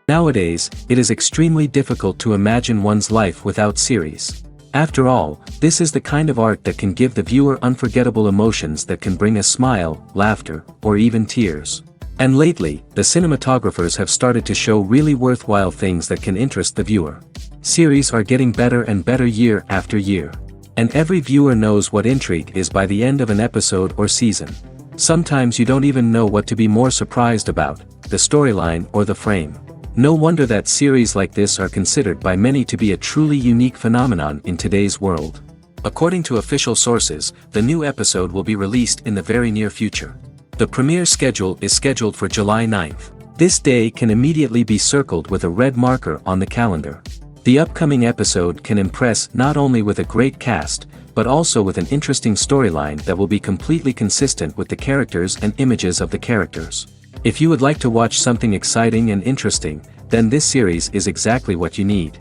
Nowadays, it is extremely difficult to imagine one's life without series. After all, this is the kind of art that can give the viewer unforgettable emotions that can bring a smile, laughter, or even tears. And lately, the cinematographers have started to show really worthwhile things that can interest the viewer. Series are getting better and better year after year. And every viewer knows what intrigue is by the end of an episode or season. Sometimes you don't even know what to be more surprised about, the storyline or the frame. No wonder that series like this are considered by many to be a truly unique phenomenon in today's world. According to official sources, the new episode will be released in the very near future. The premiere schedule is scheduled for July 9th. This day can immediately be circled with a red marker on the calendar. The upcoming episode can impress not only with a great cast, but also with an interesting storyline that will be completely consistent with the characters and images of the characters. If you would like to watch something exciting and interesting, then this series is exactly what you need.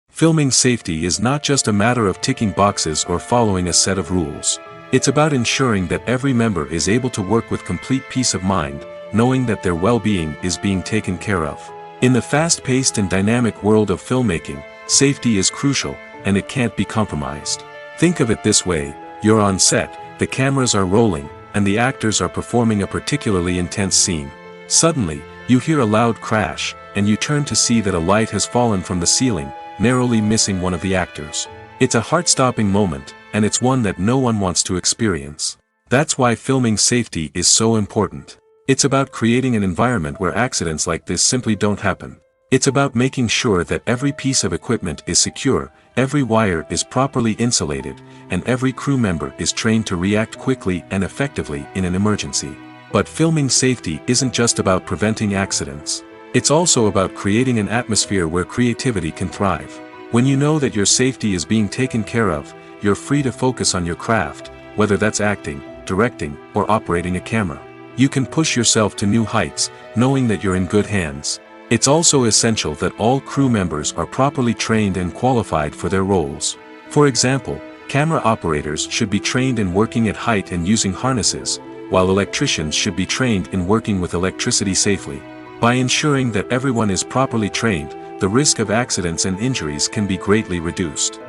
Filming safety is not just a matter of ticking boxes or following a set of rules. It's about ensuring that every member is able to work with complete peace of mind, knowing that their well-being is being taken care of. In the fast-paced and dynamic world of filmmaking, safety is crucial, and it can't be compromised. Think of it this way: you're on set, the cameras are rolling, and the actors are performing a particularly intense scene. Suddenly, you hear a loud crash, and you turn to see that a light has fallen from the ceiling, narrowly missing one of the actors. It's a heart-stopping moment, and it's one that no one wants to experience. That's why filming safety is so important. It's about creating an environment where accidents like this simply don't happen. It's about making sure that every piece of equipment is secure, every wire is properly insulated, and every crew member is trained to react quickly and effectively in an emergency. But filming safety isn't just about preventing accidents. It's also about creating an atmosphere where creativity can thrive. When you know that your safety is being taken care of, you're free to focus on your craft, whether that's acting, directing, or operating a camera. You can push yourself to new heights, knowing that you're in good hands. It's also essential that all crew members are properly trained and qualified for their roles. For example, camera operators should be trained in working at height and using harnesses, while electricians should be trained in working with electricity safely. By ensuring that everyone is properly trained, the risk of accidents and injuries can be greatly reduced.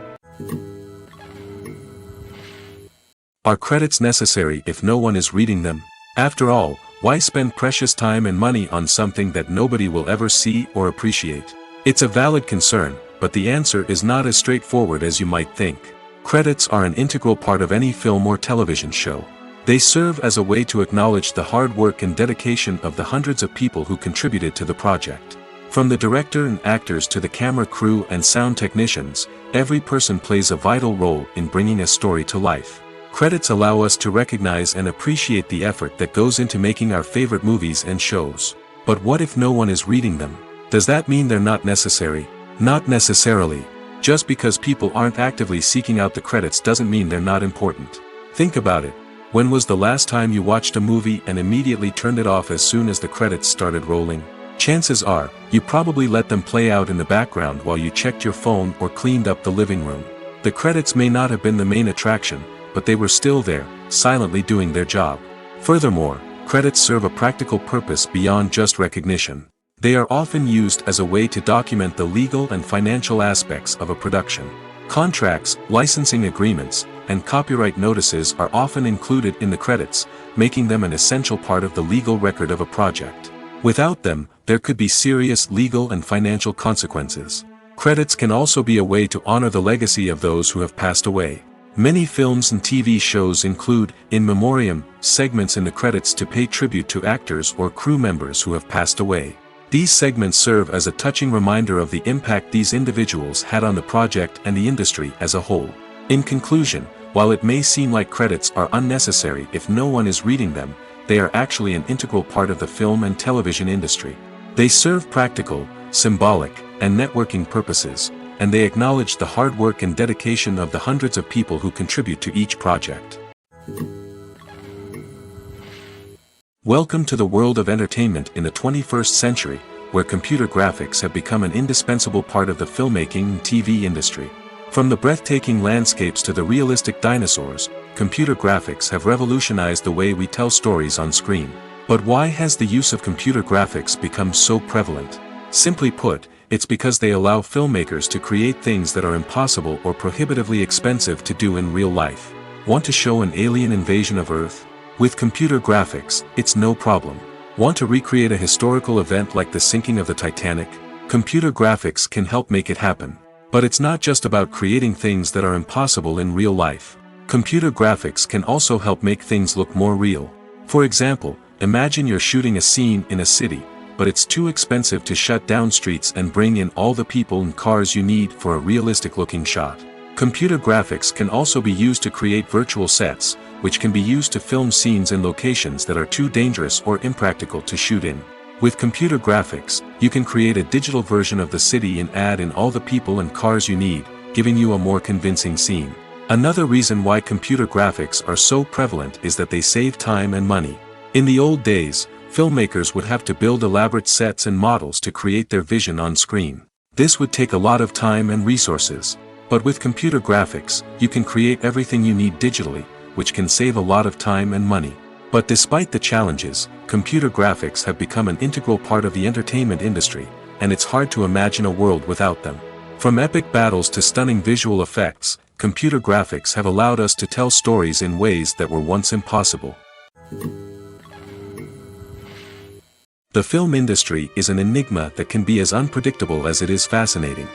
Are credits necessary if no one is reading them? After all, why spend precious time and money on something that nobody will ever see or appreciate? It's a valid concern, but the answer is not as straightforward as you might think. Credits are an integral part of any film or television show. They serve as a way to acknowledge the hard work and dedication of the hundreds of people who contributed to the project. From the director and actors to the camera crew and sound technicians, every person plays a vital role in bringing a story to life. Credits allow us to recognize and appreciate the effort that goes into making our favorite movies and shows. But what if no one is reading them? Does that mean they're not necessary? Not necessarily. Just because people aren't actively seeking out the credits doesn't mean they're not important. Think about it. When was the last time you watched a movie and immediately turned it off as soon as the credits started rolling? Chances are, you probably let them play out in the background while you checked your phone or cleaned up the living room. The credits may not have been the main attraction, but they were still there, silently doing their job. Furthermore, credits serve a practical purpose beyond just recognition. They are often used as a way to document the legal and financial aspects of a production. Contracts, licensing agreements, and copyright notices are often included in the credits, making them an essential part of the legal record of a project. Without them, there could be serious legal and financial consequences. Credits can also be a way to honor the legacy of those who have passed away. Many films and TV shows include, in memoriam, segments in the credits to pay tribute to actors or crew members who have passed away. These segments serve as a touching reminder of the impact these individuals had on the project and the industry as a whole. In conclusion, while it may seem like credits are unnecessary if no one is reading them, they are actually an integral part of the film and television industry. They serve practical, symbolic, and networking purposes, and they acknowledge the hard work and dedication of the hundreds of people who contribute to each project. Welcome to the world of entertainment in the 21st century, where computer graphics have become an indispensable part of the filmmaking and TV industry. From the breathtaking landscapes to the realistic dinosaurs, computer graphics have revolutionized the way we tell stories on screen. But why has the use of computer graphics become so prevalent? Simply put, it's because they allow filmmakers to create things that are impossible or prohibitively expensive to do in real life. Want to show an alien invasion of Earth? With computer graphics, it's no problem. Want to recreate a historical event like the sinking of the Titanic? Computer graphics can help make it happen. But it's not just about creating things that are impossible in real life. Computer graphics can also help make things look more real. For example, imagine you're shooting a scene in a city, but it's too expensive to shut down streets and bring in all the people and cars you need for a realistic-looking shot. Computer graphics can also be used to create virtual sets, which can be used to film scenes in locations that are too dangerous or impractical to shoot in. With computer graphics, you can create a digital version of the city and add in all the people and cars you need, giving you a more convincing scene. Another reason why computer graphics are so prevalent is that they save time and money. In the old days, filmmakers would have to build elaborate sets and models to create their vision on screen. This would take a lot of time and resources. But with computer graphics, you can create everything you need digitally, which can save a lot of time and money. But despite the challenges, computer graphics have become an integral part of the entertainment industry, and it's hard to imagine a world without them. From epic battles to stunning visual effects, computer graphics have allowed us to tell stories in ways that were once impossible. The film industry is an enigma that can be as unpredictable as it is fascinating.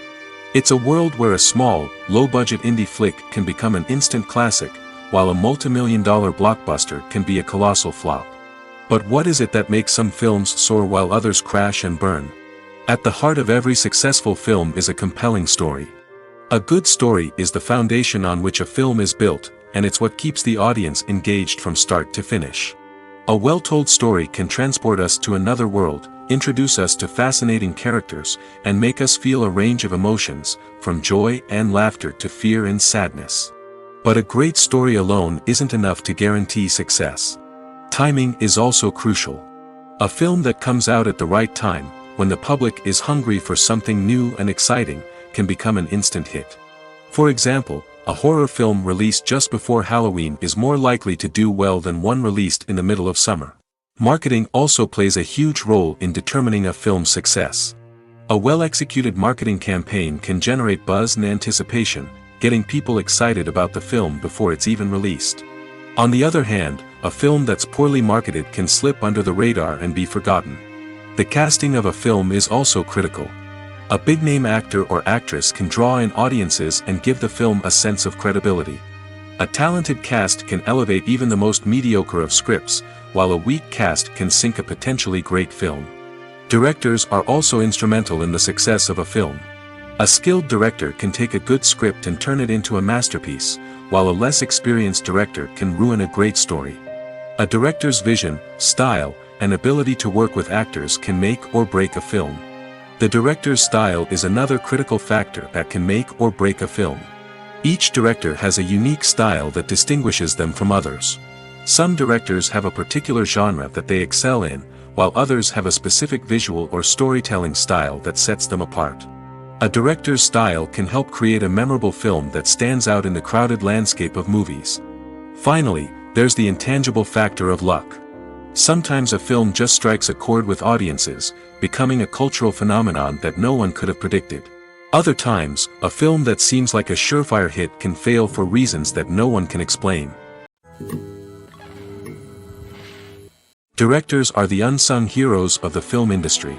It's a world where a small, low-budget indie flick can become an instant classic, while a multi-million-dollar blockbuster can be a colossal flop. But what is it that makes some films soar while others crash and burn? At the heart of every successful film is a compelling story. A good story is the foundation on which a film is built, and it's what keeps the audience engaged from start to finish. A well-told story can transport us to another world, introduce us to fascinating characters, and make us feel a range of emotions, from joy and laughter to fear and sadness. But a great story alone isn't enough to guarantee success. Timing is also crucial. A film that comes out at the right time, when the public is hungry for something new and exciting, can become an instant hit. For example, a horror film released just before Halloween is more likely to do well than one released in the middle of summer. Marketing also plays a huge role in determining a film's success. A well-executed marketing campaign can generate buzz and anticipation, getting people excited about the film before it's even released. On the other hand, a film that's poorly marketed can slip under the radar and be forgotten. The casting of a film is also critical. A big-name actor or actress can draw in audiences and give the film a sense of credibility. A talented cast can elevate even the most mediocre of scripts, while a weak cast can sink a potentially great film. Directors are also instrumental in the success of a film. A skilled director can take a good script and turn it into a masterpiece, while a less experienced director can ruin a great story. A director's vision, style, and ability to work with actors can make or break a film. The director's style is another critical factor that can make or break a film. Each director has a unique style that distinguishes them from others. Some directors have a particular genre that they excel in, while others have a specific visual or storytelling style that sets them apart. A director's style can help create a memorable film that stands out in the crowded landscape of movies. Finally, there's the intangible factor of luck. Sometimes a film just strikes a chord with audiences, becoming a cultural phenomenon that no one could have predicted. Other times, a film that seems like a surefire hit can fail for reasons that no one can explain. Directors are the unsung heroes of the film industry.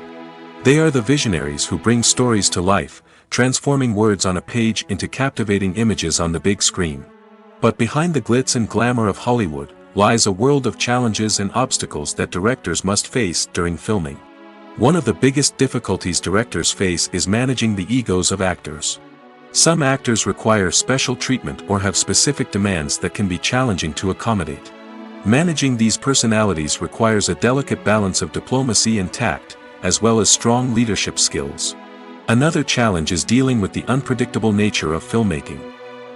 They are the visionaries who bring stories to life, transforming words on a page into captivating images on the big screen. But behind the glitz and glamour of Hollywood, lies a world of challenges and obstacles that directors must face during filming. One of the biggest difficulties directors face is managing the egos of actors. Some actors require special treatment or have specific demands that can be challenging to accommodate. Managing these personalities requires a delicate balance of diplomacy and tact, as well as strong leadership skills. Another challenge is dealing with the unpredictable nature of filmmaking.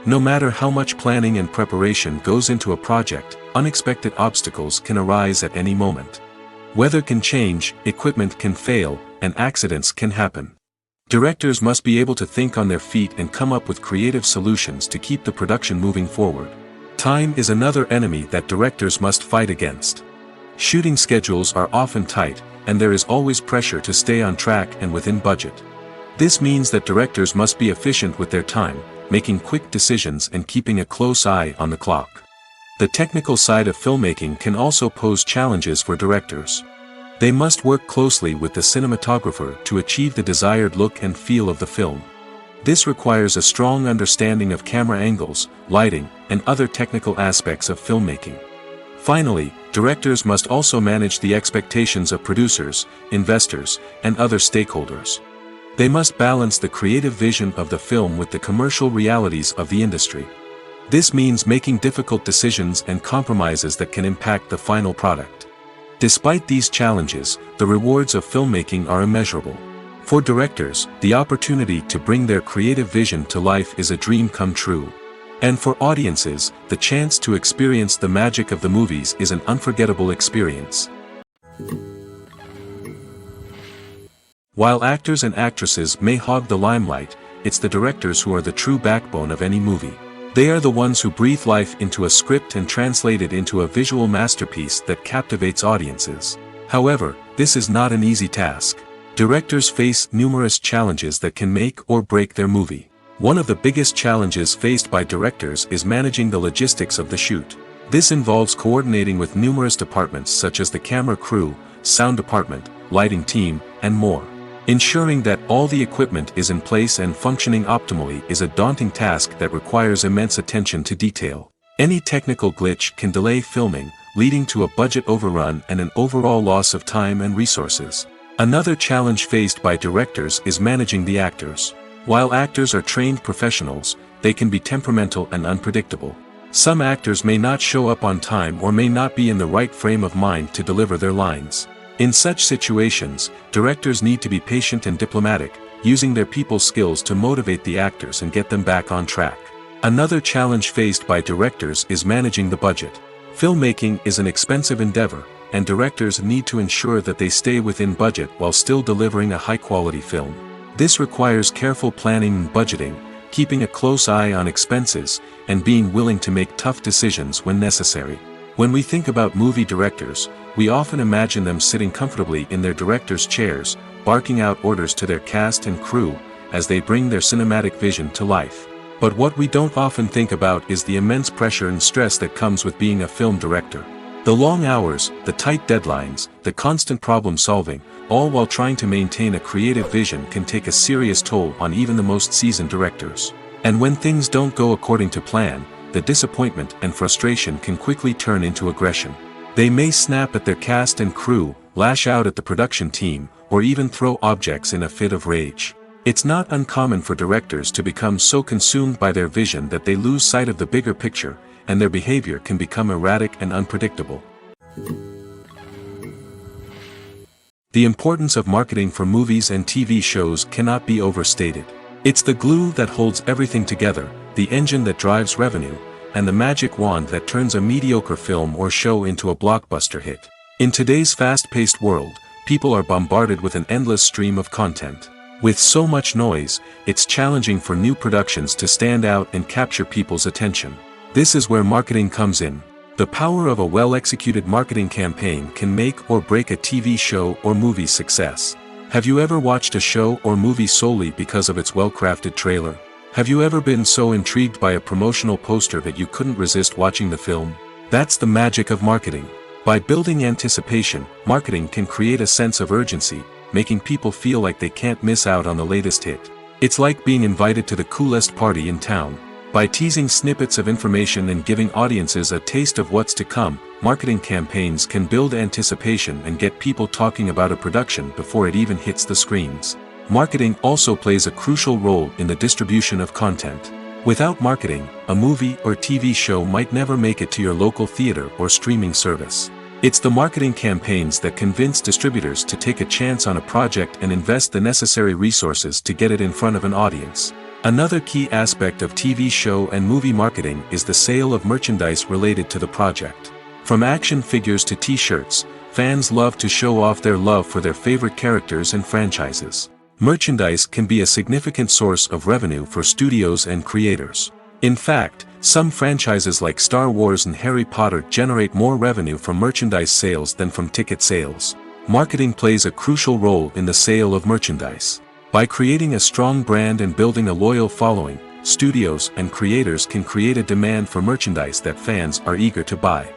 No matter how much planning and preparation goes into a project, unexpected obstacles can arise at any moment. Weather can change, equipment can fail, and accidents can happen. Directors must be able to think on their feet and come up with creative solutions to keep the production moving forward. Time is another enemy that directors must fight against. Shooting schedules are often tight, and there is always pressure to stay on track and within budget. This means that directors must be efficient with their time, making quick decisions and keeping a close eye on the clock. The technical side of filmmaking can also pose challenges for directors. They must work closely with the cinematographer to achieve the desired look and feel of the film. This requires a strong understanding of camera angles, lighting, and other technical aspects of filmmaking. Finally, directors must also manage the expectations of producers, investors, and other stakeholders. They must balance the creative vision of the film with the commercial realities of the industry. This means making difficult decisions and compromises that can impact the final product. Despite these challenges, the rewards of filmmaking are immeasurable. For directors, the opportunity to bring their creative vision to life is a dream come true. And for audiences, the chance to experience the magic of the movies is an unforgettable experience. While actors and actresses may hog the limelight, it's the directors who are the true backbone of any movie. They are the ones who breathe life into a script and translate it into a visual masterpiece that captivates audiences. However, this is not an easy task. Directors face numerous challenges that can make or break their movie. One of the biggest challenges faced by directors is managing the logistics of the shoot. This involves coordinating with numerous departments such as the camera crew, sound department, lighting team, and more. Ensuring that all the equipment is in place and functioning optimally is a daunting task that requires immense attention to detail. Any technical glitch can delay filming, leading to a budget overrun and an overall loss of time and resources. Another challenge faced by directors is managing the actors. While actors are trained professionals, they can be temperamental and unpredictable. Some actors may not show up on time or may not be in the right frame of mind to deliver their lines. In such situations, directors need to be patient and diplomatic, using their people skills to motivate the actors and get them back on track. Another challenge faced by directors is managing the budget. Filmmaking is an expensive endeavor, and directors need to ensure that they stay within budget while still delivering a high-quality film. This requires careful planning and budgeting, keeping a close eye on expenses, and being willing to make tough decisions when necessary. When we think about movie directors, we often imagine them sitting comfortably in their director's chairs, barking out orders to their cast and crew, as they bring their cinematic vision to life. But what we don't often think about is the immense pressure and stress that comes with being a film director. The long hours, the tight deadlines, the constant problem solving, all while trying to maintain a creative vision can take a serious toll on even the most seasoned directors. And when things don't go according to plan, the disappointment and frustration can quickly turn into aggression. They may snap at their cast and crew, lash out at the production team, or even throw objects in a fit of rage. It's not uncommon for directors to become so consumed by their vision that they lose sight of the bigger picture, and their behavior can become erratic and unpredictable. The importance of marketing for movies and TV shows cannot be overstated. It's the glue that holds everything together, the engine that drives revenue, and the magic wand that turns a mediocre film or show into a blockbuster hit. In today's fast-paced world, people are bombarded with an endless stream of content. With so much noise, it's challenging for new productions to stand out and capture people's attention. This is where marketing comes in. The power of a well-executed marketing campaign can make or break a TV show or movie's success. Have you ever watched a show or movie solely because of its well-crafted trailer? Have you ever been so intrigued by a promotional poster that you couldn't resist watching the film? That's the magic of marketing. By building anticipation, marketing can create a sense of urgency, making people feel like they can't miss out on the latest hit. It's like being invited to the coolest party in town. By teasing snippets of information and giving audiences a taste of what's to come, marketing campaigns can build anticipation and get people talking about a production before it even hits the screens. Marketing also plays a crucial role in the distribution of content. Without marketing, a movie or TV show might never make it to your local theater or streaming service. It's the marketing campaigns that convince distributors to take a chance on a project and invest the necessary resources to get it in front of an audience. Another key aspect of TV show and movie marketing is the sale of merchandise related to the project. From action figures to t-shirts, fans love to show off their love for their favorite characters and franchises. Merchandise can be a significant source of revenue for studios and creators. In fact, Some franchises like Star Wars and Harry Potter generate more revenue from merchandise sales than from ticket sales. Marketing plays a crucial role in the sale of merchandise. By creating a strong brand and building a loyal following, studios and creators can create a demand for merchandise that fans are eager to buy.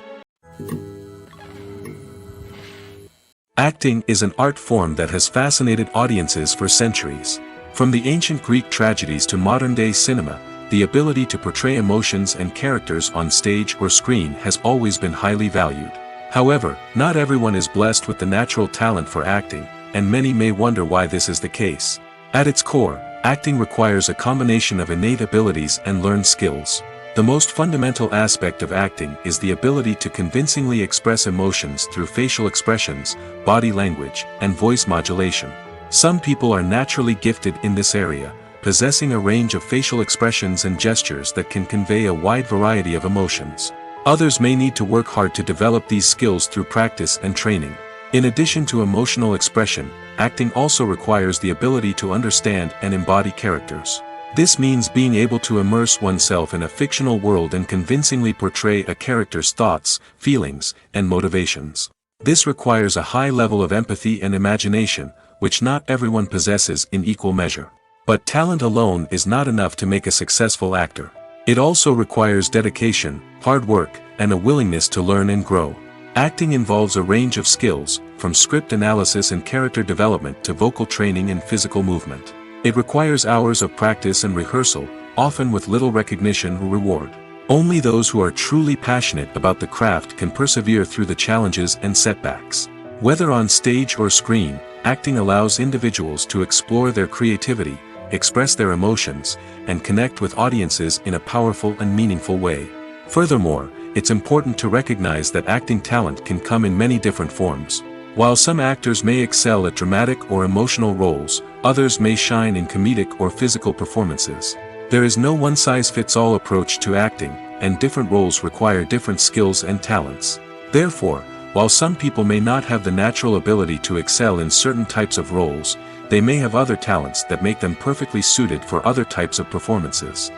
Acting is an art form that has fascinated audiences for centuries. From the ancient Greek tragedies to modern-day cinema, the ability to portray emotions and characters on stage or screen has always been highly valued. However, not everyone is blessed with the natural talent for acting, and many may wonder why this is the case. At its core, acting requires a combination of innate abilities and learned skills. The most fundamental aspect of acting is the ability to convincingly express emotions through facial expressions, body language, and voice modulation. Some people are naturally gifted in this area, possessing a range of facial expressions and gestures that can convey a wide variety of emotions. Others may need to work hard to develop these skills through practice and training. In addition to emotional expression, acting also requires the ability to understand and embody characters. This means being able to immerse oneself in a fictional world and convincingly portray a character's thoughts, feelings, and motivations. This requires a high level of empathy and imagination, which not everyone possesses in equal measure. But talent alone is not enough to make a successful actor. It also requires dedication, hard work, and a willingness to learn and grow. Acting involves a range of skills, from script analysis and character development to vocal training and physical movement. It requires hours of practice and rehearsal, often with little recognition or reward. Only those who are truly passionate about the craft can persevere through the challenges and setbacks. Whether on stage or screen, acting allows individuals to explore their creativity, express their emotions, and connect with audiences in a powerful and meaningful way. Furthermore, it's important to recognize that acting talent can come in many different forms. While some actors may excel at dramatic or emotional roles, others may shine in comedic or physical performances. There is no one-size-fits-all approach to acting, and different roles require different skills and talents. Therefore, while some people may not have the natural ability to excel in certain types of roles, they may have other talents that make them perfectly suited for other types of performances.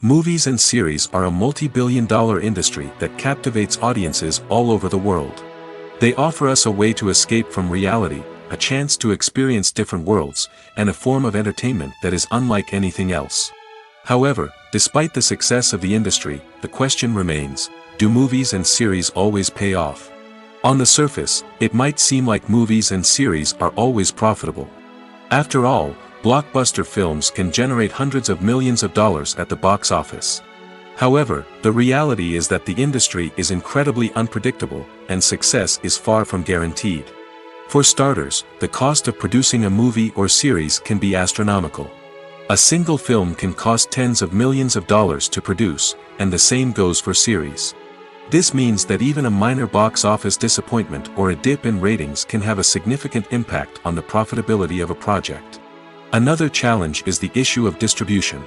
Movies and series are a multi-billion-dollar industry that captivates audiences all over the world. They offer us a way to escape from reality, a chance to experience different worlds, and a form of entertainment that is unlike anything else. However, despite the success of the industry, the question remains, do movies and series always pay off? On the surface, it might seem like movies and series are always profitable. After all, blockbuster films can generate hundreds of millions of dollars at the box office. However, the reality is that the industry is incredibly unpredictable, and success is far from guaranteed. For starters, the cost of producing a movie or series can be astronomical. A single film can cost tens of millions of dollars to produce, and the same goes for series. This means that even a minor box office disappointment or a dip in ratings can have a significant impact on the profitability of a project. Another challenge is the issue of distribution.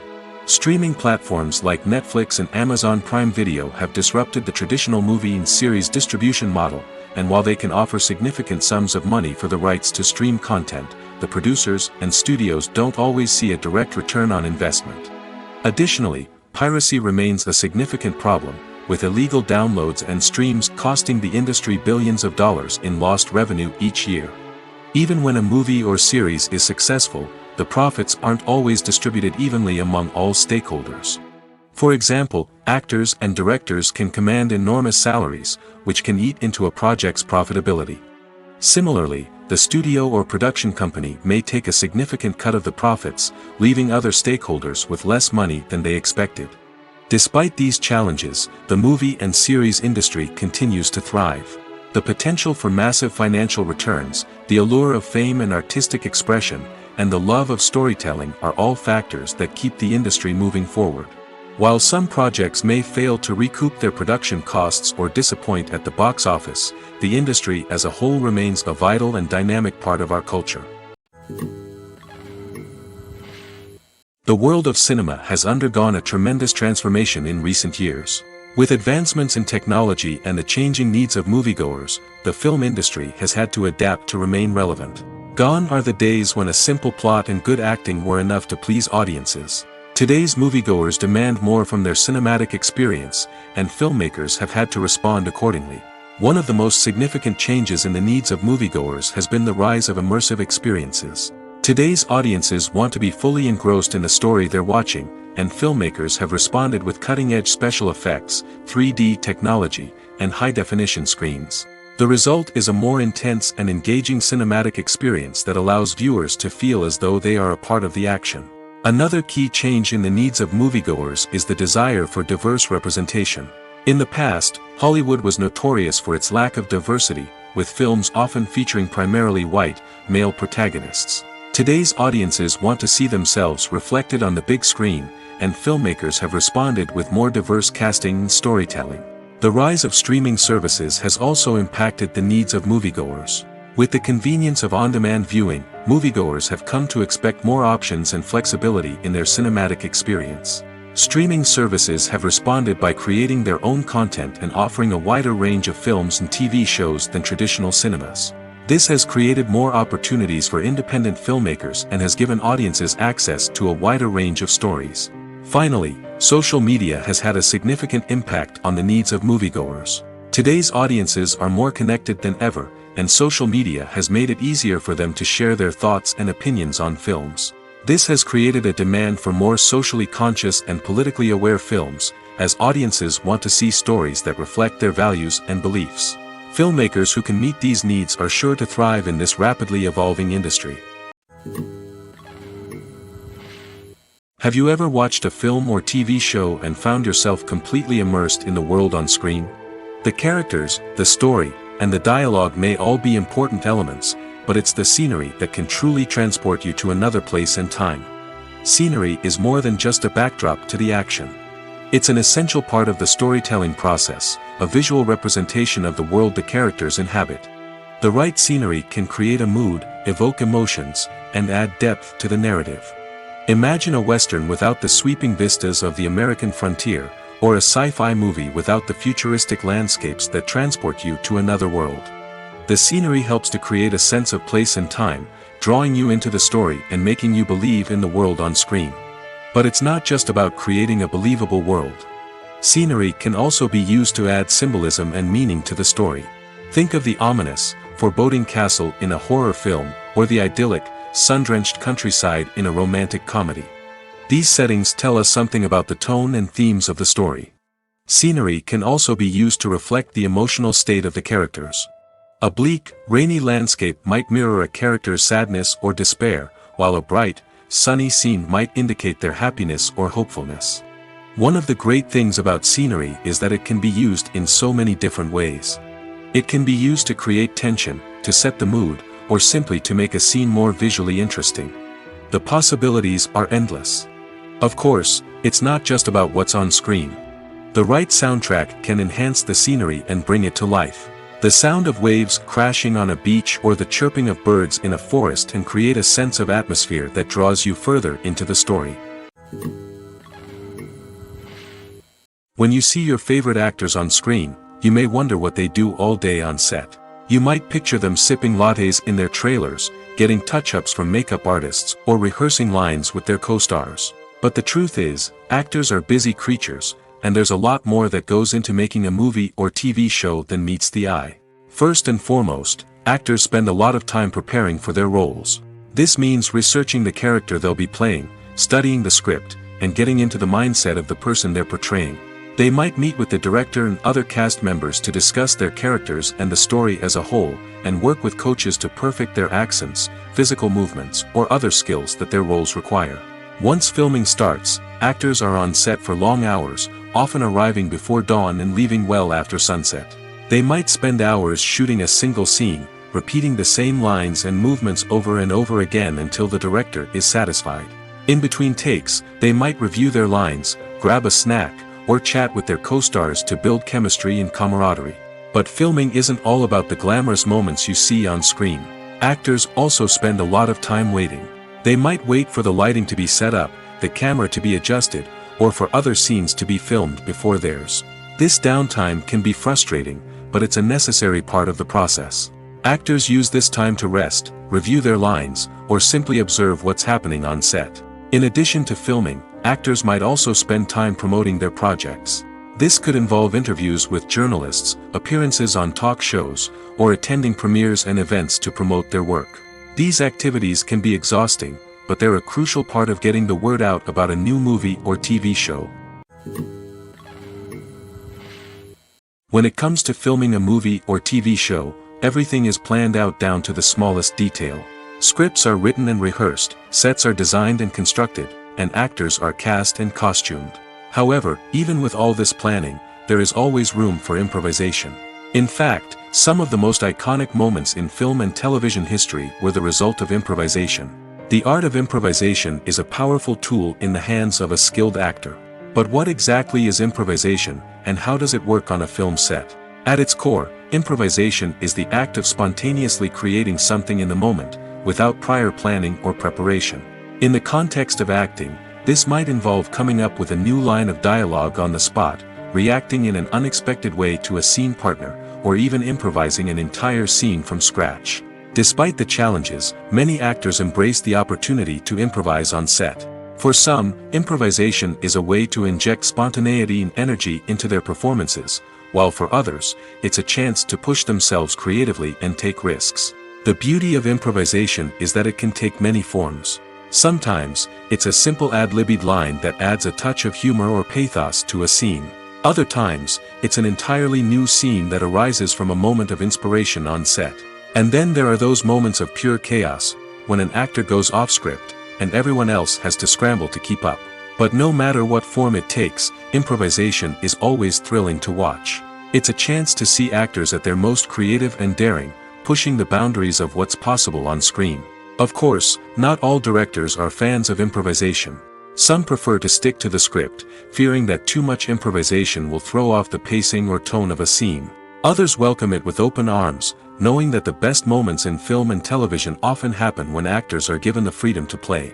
Streaming platforms like Netflix and Amazon Prime Video have disrupted the traditional movie and series distribution model, and while they can offer significant sums of money for the rights to stream content, the producers and studios don't always see a direct return on investment. Additionally, piracy remains a significant problem, with illegal downloads and streams costing the industry billions of dollars in lost revenue each year. Even when a movie or series is successful, the profits aren't always distributed evenly among all stakeholders. For example, actors and directors can command enormous salaries, which can eat into a project's profitability. Similarly, the studio or production company may take a significant cut of the profits, leaving other stakeholders with less money than they expected. Despite these challenges, the movie and series industry continues to thrive. The potential for massive financial returns, the allure of fame and artistic expression, and the love of storytelling are all factors that keep the industry moving forward. While some projects may fail to recoup their production costs or disappoint at the box office, the industry as a whole remains a vital and dynamic part of our culture. The world of cinema has undergone a tremendous transformation in recent years. With advancements in technology and the changing needs of moviegoers, the film industry has had to adapt to remain relevant. Gone are the days when a simple plot and good acting were enough to please audiences. Today's moviegoers demand more from their cinematic experience, and filmmakers have had to respond accordingly. One of the most significant changes in the needs of moviegoers has been the rise of immersive experiences. Today's audiences want to be fully engrossed in the story they're watching, and filmmakers have responded with cutting-edge special effects, 3D technology, and high-definition screens. The result is a more intense and engaging cinematic experience that allows viewers to feel as though they are a part of the action. Another key change in the needs of moviegoers is the desire for diverse representation. In the past, Hollywood was notorious for its lack of diversity, with films often featuring primarily white, male protagonists. Today's audiences want to see themselves reflected on the big screen, and filmmakers have responded with more diverse casting and storytelling. The rise of streaming services has also impacted the needs of moviegoers. With the convenience of on-demand viewing, moviegoers have come to expect more options and flexibility in their cinematic experience. Streaming services have responded by creating their own content and offering a wider range of films and TV shows than traditional cinemas. This has created more opportunities for independent filmmakers and has given audiences access to a wider range of stories. Finally, social media has had a significant impact on the needs of moviegoers. Today's audiences are more connected than ever, and social media has made it easier for them to share their thoughts and opinions on films. This has created a demand for more socially conscious and politically aware films, as audiences want to see stories that reflect their values and beliefs. Filmmakers who can meet these needs are sure to thrive in this rapidly evolving industry. Have you ever watched a film or TV show and found yourself completely immersed in the world on screen? The characters, the story, and the dialogue may all be important elements, but it's the scenery that can truly transport you to another place and time. Scenery is more than just a backdrop to the action. It's an essential part of the storytelling process, a visual representation of the world the characters inhabit. The right scenery can create a mood, evoke emotions, and add depth to the narrative. Imagine a Western without the sweeping vistas of the American frontier, or a sci-fi movie without the futuristic landscapes that transport you to another world. The scenery helps to create a sense of place and time, drawing you into the story and making you believe in the world on screen. But it's not just about creating a believable world. Scenery can also be used to add symbolism and meaning to the story. Think of the ominous, foreboding castle in a horror film, or the idyllic, sun-drenched countryside in a romantic comedy. These settings tell us something about the tone and themes of the story. Scenery can also be used to reflect the emotional state of the characters. A bleak, rainy landscape might mirror a character's sadness or despair, while a bright, sunny scene might indicate their happiness or hopefulness. One of the great things about scenery is that it can be used in so many different ways. It can be used to create tension, to set the mood, or simply to make a scene more visually interesting. The possibilities are endless. Of course, it's not just about what's on screen. The right soundtrack can enhance the scenery and bring it to life. The sound of waves crashing on a beach or the chirping of birds in a forest can create a sense of atmosphere that draws you further into the story. When you see your favorite actors on screen, you may wonder what they do all day on set. You might picture them sipping lattes in their trailers, getting touch-ups from makeup artists, or rehearsing lines with their co-stars. But the truth is, actors are busy creatures, and there's a lot more that goes into making a movie or TV show than meets the eye. First and foremost, actors spend a lot of time preparing for their roles. This means researching the character they'll be playing, studying the script, and getting into the mindset of the person they're portraying. They might meet with the director and other cast members to discuss their characters and the story as a whole, and work with coaches to perfect their accents, physical movements, or other skills that their roles require. Once filming starts, actors are on set for long hours, often arriving before dawn and leaving well after sunset. They might spend hours shooting a single scene, repeating the same lines and movements over and over again until the director is satisfied. In between takes, they might review their lines, grab a snack, or chat with their co-stars to build chemistry and camaraderie. But filming isn't all about the glamorous moments you see on screen. Actors also spend a lot of time waiting. They might wait for the lighting to be set up, the camera to be adjusted, or for other scenes to be filmed before theirs. This downtime can be frustrating, but it's a necessary part of the process. Actors use this time to rest, review their lines, or simply observe what's happening on set. In addition to filming, actors might also spend time promoting their projects. This could involve interviews with journalists, appearances on talk shows, or attending premieres and events to promote their work. These activities can be exhausting, but they're a crucial part of getting the word out about a new movie or TV show. When it comes to filming a movie or TV show, everything is planned out down to the smallest detail. Scripts are written and rehearsed, sets are designed and constructed, and actors are cast and costumed. However, even with all this planning, there is always room for improvisation. In fact, some of the most iconic moments in film and television history were the result of improvisation. The art of improvisation is a powerful tool in the hands of a skilled actor. But what exactly is improvisation, and how does it work on a film set? At its core, improvisation is the act of spontaneously creating something in the moment, without prior planning or preparation. In the context of acting, this might involve coming up with a new line of dialogue on the spot, reacting in an unexpected way to a scene partner, or even improvising an entire scene from scratch. Despite the challenges, many actors embrace the opportunity to improvise on set. For some, improvisation is a way to inject spontaneity and energy into their performances, while for others, it's a chance to push themselves creatively and take risks. The beauty of improvisation is that it can take many forms. Sometimes, it's a simple ad-libbed line that adds a touch of humor or pathos to a scene. Other times, it's an entirely new scene that arises from a moment of inspiration on set. And then there are those moments of pure chaos, when an actor goes off script, and everyone else has to scramble to keep up. But no matter what form it takes, improvisation is always thrilling to watch. It's a chance to see actors at their most creative and daring, pushing the boundaries of what's possible on screen. Of course, not all directors are fans of improvisation. Some prefer to stick to the script, fearing that too much improvisation will throw off the pacing or tone of a scene. Others welcome it with open arms, knowing that the best moments in film and television often happen when actors are given the freedom to play.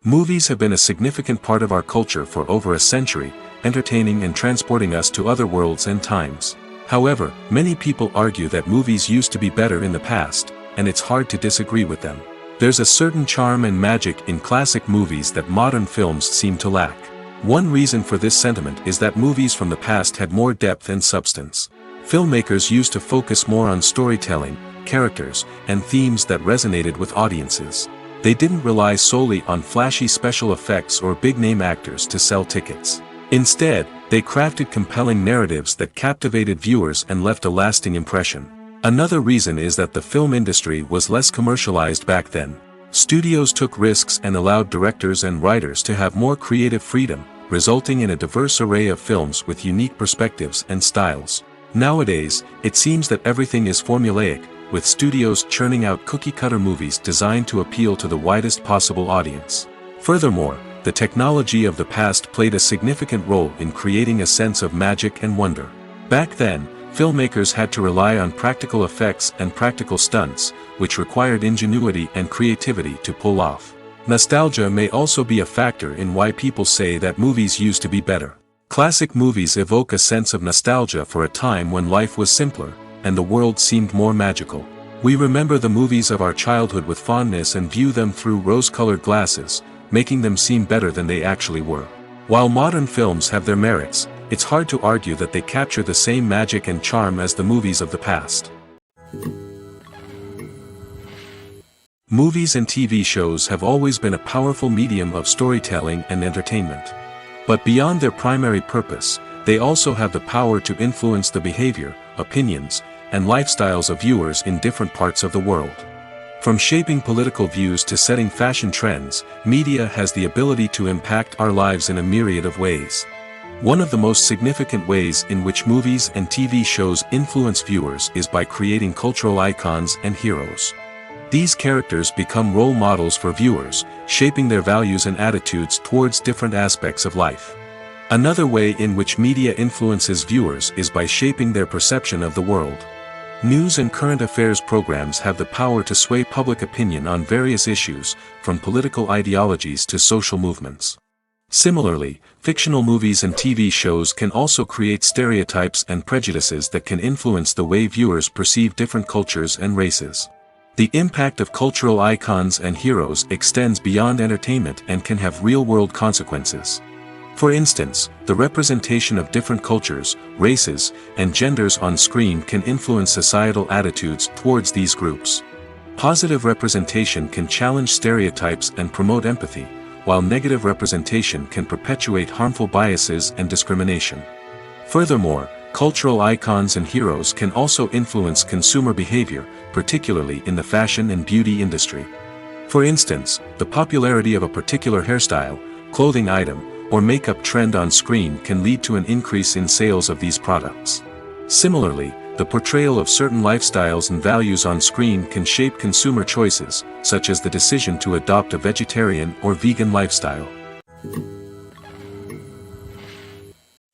Movies have been a significant part of our culture for over a century, entertaining and transporting us to other worlds and times. However, many people argue that movies used to be better in the past, and it's hard to disagree with them. There's a certain charm and magic in classic movies that modern films seem to lack. One reason for this sentiment is that movies from the past had more depth and substance. Filmmakers used to focus more on storytelling, characters, and themes that resonated with audiences. They didn't rely solely on flashy special effects or big-name actors to sell tickets. Instead, they crafted compelling narratives that captivated viewers and left a lasting impression. Another reason is that the film industry was less commercialized back then. Studios took risks and allowed directors and writers to have more creative freedom, resulting in a diverse array of films with unique perspectives and styles. Nowadays, it seems that everything is formulaic, with studios churning out cookie-cutter movies designed to appeal to the widest possible audience. Furthermore, the technology of the past played a significant role in creating a sense of magic and wonder. Back then, filmmakers had to rely on practical effects and practical stunts, which required ingenuity and creativity to pull off. Nostalgia may also be a factor in why people say that movies used to be better. Classic movies evoke a sense of nostalgia for a time when life was simpler, and the world seemed more magical. We remember the movies of our childhood with fondness and view them through rose-colored glasses, making them seem better than they actually were. While modern films have their merits, it's hard to argue that they capture the same magic and charm as the movies of the past. Movies and TV shows have always been a powerful medium of storytelling and entertainment. But beyond their primary purpose, they also have the power to influence the behavior, opinions, and lifestyles of viewers in different parts of the world. From shaping political views to setting fashion trends, media has the ability to impact our lives in a myriad of ways. One of the most significant ways in which movies and TV shows influence viewers is by creating cultural icons and heroes. These characters become role models for viewers, shaping their values and attitudes towards different aspects of life. Another way in which media influences viewers is by shaping their perception of the world. News and current affairs programs have the power to sway public opinion on various issues, from political ideologies to social movements. Similarly, fictional movies and TV shows can also create stereotypes and prejudices that can influence the way viewers perceive different cultures and races. The impact of cultural icons and heroes extends beyond entertainment and can have real-world consequences. For instance, the representation of different cultures, races, and genders on screen can influence societal attitudes towards these groups. Positive representation can challenge stereotypes and promote empathy, while negative representation can perpetuate harmful biases and discrimination. Furthermore, cultural icons and heroes can also influence consumer behavior, particularly in the fashion and beauty industry. For instance, the popularity of a particular hairstyle, clothing item, or makeup trend on screen can lead to an increase in sales of these products. Similarly, the portrayal of certain lifestyles and values on screen can shape consumer choices, such as the decision to adopt a vegetarian or vegan lifestyle.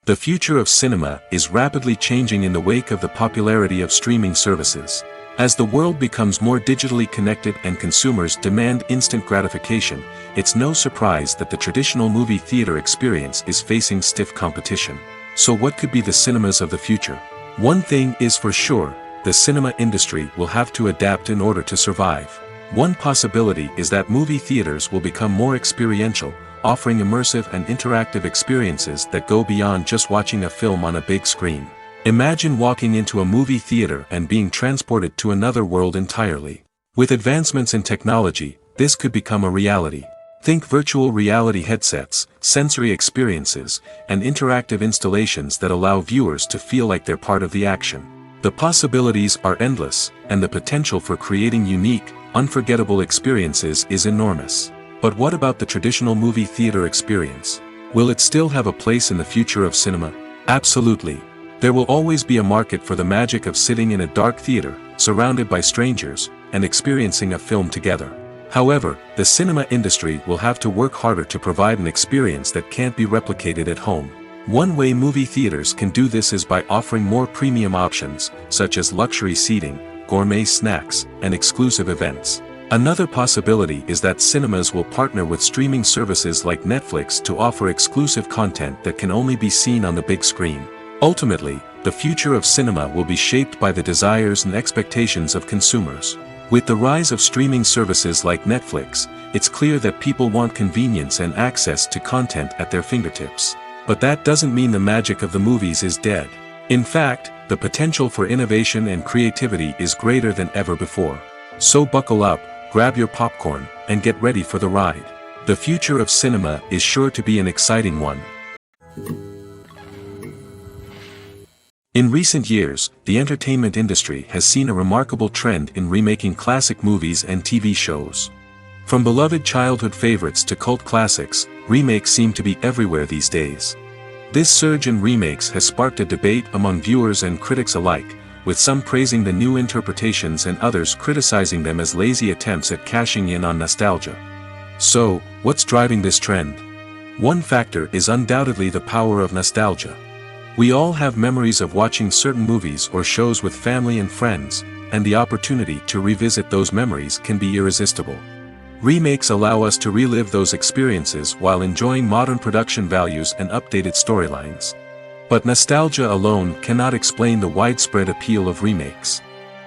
The future of cinema is rapidly changing in the wake of the popularity of streaming services. As the world becomes more digitally connected and consumers demand instant gratification, it's no surprise that the traditional movie theater experience is facing stiff competition. So what could be the cinemas of the future? One thing is for sure, the cinema industry will have to adapt in order to survive. One possibility is that movie theaters will become more experiential, offering immersive and interactive experiences that go beyond just watching a film on a big screen. Imagine walking into a movie theater and being transported to another world entirely. With advancements in technology, this could become a reality. Think virtual reality headsets, sensory experiences, and interactive installations that allow viewers to feel like they're part of the action. The possibilities are endless, and the potential for creating unique, unforgettable experiences is enormous. But what about the traditional movie theater experience? Will it still have a place in the future of cinema? Absolutely. There will always be a market for the magic of sitting in a dark theater, surrounded by strangers, and experiencing a film together. However, the cinema industry will have to work harder to provide an experience that can't be replicated at home. One way movie theaters can do this is by offering more premium options, such as luxury seating, gourmet snacks, and exclusive events. Another possibility is that cinemas will partner with streaming services like Netflix to offer exclusive content that can only be seen on the big screen. Ultimately, the future of cinema will be shaped by the desires and expectations of consumers. With the rise of streaming services like Netflix, it's clear that people want convenience and access to content at their fingertips. But that doesn't mean the magic of the movies is dead. In fact, the potential for innovation and creativity is greater than ever before. So buckle up, grab your popcorn, and get ready for the ride. The future of cinema is sure to be an exciting one. In recent years, the entertainment industry has seen a remarkable trend in remaking classic movies and TV shows. From beloved childhood favorites to cult classics, remakes seem to be everywhere these days. This surge in remakes has sparked a debate among viewers and critics alike, with some praising the new interpretations and others criticizing them as lazy attempts at cashing in on nostalgia. So, what's driving this trend? One factor is undoubtedly the power of nostalgia. We all have memories of watching certain movies or shows with family and friends, and the opportunity to revisit those memories can be irresistible. Remakes allow us to relive those experiences while enjoying modern production values and updated storylines. But nostalgia alone cannot explain the widespread appeal of remakes.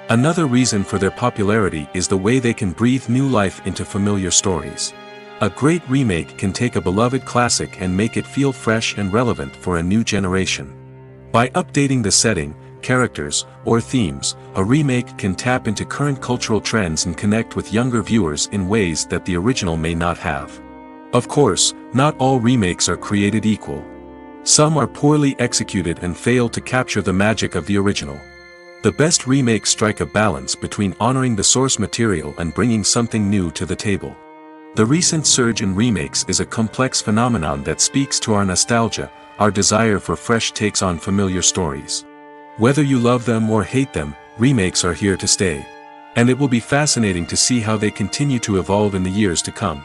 Another reason for their popularity is the way they can breathe new life into familiar stories. A great remake can take a beloved classic and make it feel fresh and relevant for a new generation. By updating the setting, characters, or themes, a remake can tap into current cultural trends and connect with younger viewers in ways that the original may not have. Of course, not all remakes are created equal. Some are poorly executed and fail to capture the magic of the original. The best remakes strike a balance between honoring the source material and bringing something new to the table. The recent surge in remakes is a complex phenomenon that speaks to our nostalgia, our desire for fresh takes on familiar stories. Whether you love them or hate them, remakes are here to stay. And it will be fascinating to see how they continue to evolve in the years to come.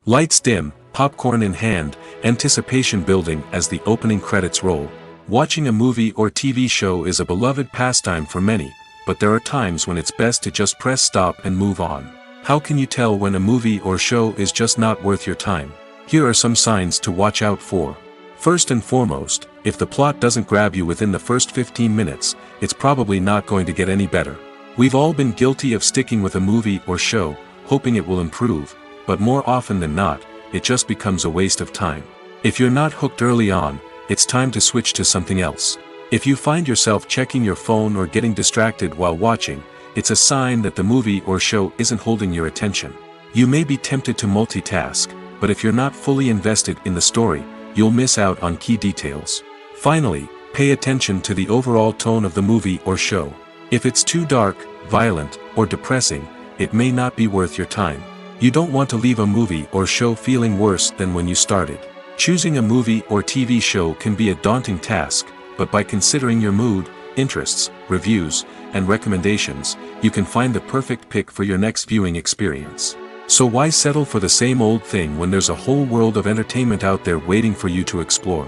Lights dim, popcorn in hand, anticipation building as the opening credits roll. Watching a movie or TV show is a beloved pastime for many, but there are times when it's best to just press stop and move on. How can you tell when a movie or show is just not worth your time? Here are some signs to watch out for. First and foremost, If the plot doesn't grab you within the first 15 minutes, it's probably not going to get any better. We've all been guilty of sticking with a movie or show, hoping it will improve, but more often than not, it just becomes a waste of time. If you're not hooked early on, it's time to switch to something else. If you find yourself checking your phone or getting distracted while watching, it's a sign that the movie or show isn't holding your attention. You may be tempted to multitask, but if you're not fully invested in the story, you'll miss out on key details. Finally, pay attention to the overall tone of the movie or show. If it's too dark, violent, or depressing, it may not be worth your time. You don't want to leave a movie or show feeling worse than when you started. Choosing a movie or TV show can be a daunting task, but by considering your mood, interests, reviews, and recommendations, you can find the perfect pick for your next viewing experience. So why settle for the same old thing when there's a whole world of entertainment out there waiting for you to explore?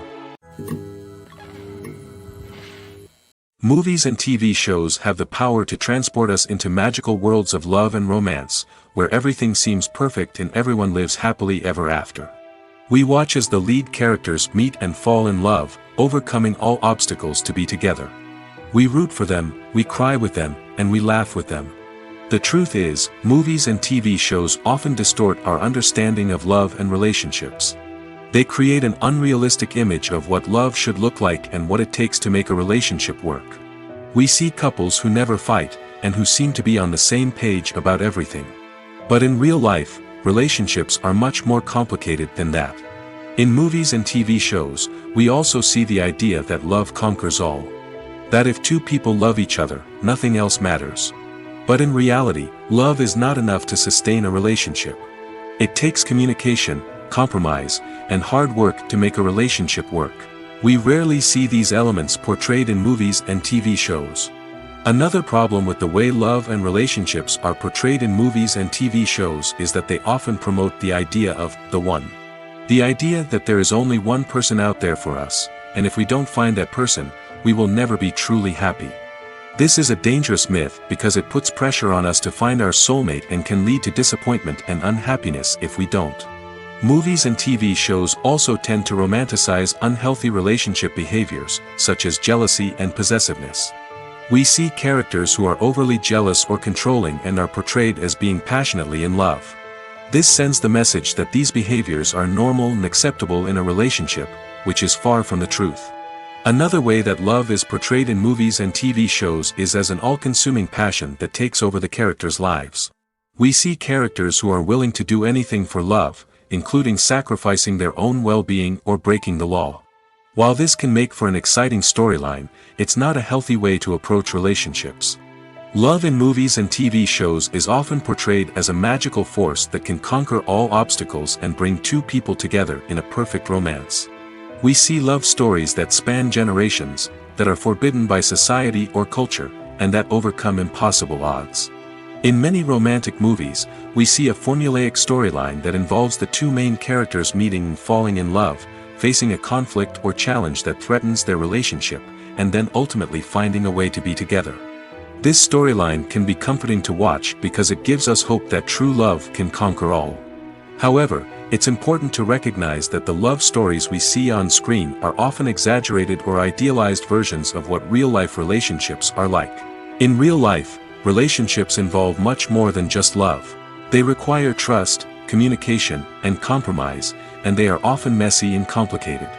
Movies and TV shows have the power to transport us into magical worlds of love and romance, where everything seems perfect and everyone lives happily ever after. We watch as the lead characters meet and fall in love, overcoming all obstacles to be together. We root for them, we cry with them, and we laugh with them. The truth is, movies and TV shows often distort our understanding of love and relationships. They create an unrealistic image of what love should look like and what it takes to make a relationship work. We see couples who never fight, and who seem to be on the same page about everything. But in real life, relationships are much more complicated than that. In movies and TV shows, we also see the idea that love conquers all. That if two people love each other, nothing else matters. But in reality, love is not enough to sustain a relationship. It takes communication, compromise, and hard work to make a relationship work. We rarely see these elements portrayed in movies and TV shows. Another problem with the way love and relationships are portrayed in movies and TV shows is that they often promote the idea of the one. The idea that there is only one person out there for us, and if we don't find that person, we will never be truly happy. This is a dangerous myth because it puts pressure on us to find our soulmate and can lead to disappointment and unhappiness if we don't. Movies and TV shows also tend to romanticize unhealthy relationship behaviors, such as jealousy and possessiveness. We see characters who are overly jealous or controlling and are portrayed as being passionately in love. This sends the message that these behaviors are normal and acceptable in a relationship, which is far from the truth. Another way that love is portrayed in movies and TV shows is as an all-consuming passion that takes over the characters' lives. We see characters who are willing to do anything for love, including sacrificing their own well-being or breaking the law. While this can make for an exciting storyline, it's not a healthy way to approach relationships. Love in movies and TV shows is often portrayed as a magical force that can conquer all obstacles and bring two people together in a perfect romance. We see love stories that span generations, that are forbidden by society or culture, and that overcome impossible odds. In many romantic movies, we see a formulaic storyline that involves the two main characters meeting and falling in love, facing a conflict or challenge that threatens their relationship, and then ultimately finding a way to be together. This storyline can be comforting to watch because it gives us hope that true love can conquer all. However, it's important to recognize that the love stories we see on screen are often exaggerated or idealized versions of what real-life relationships are like. In real life, relationships involve much more than just love. They require trust, communication, and compromise, and they are often messy and complicated.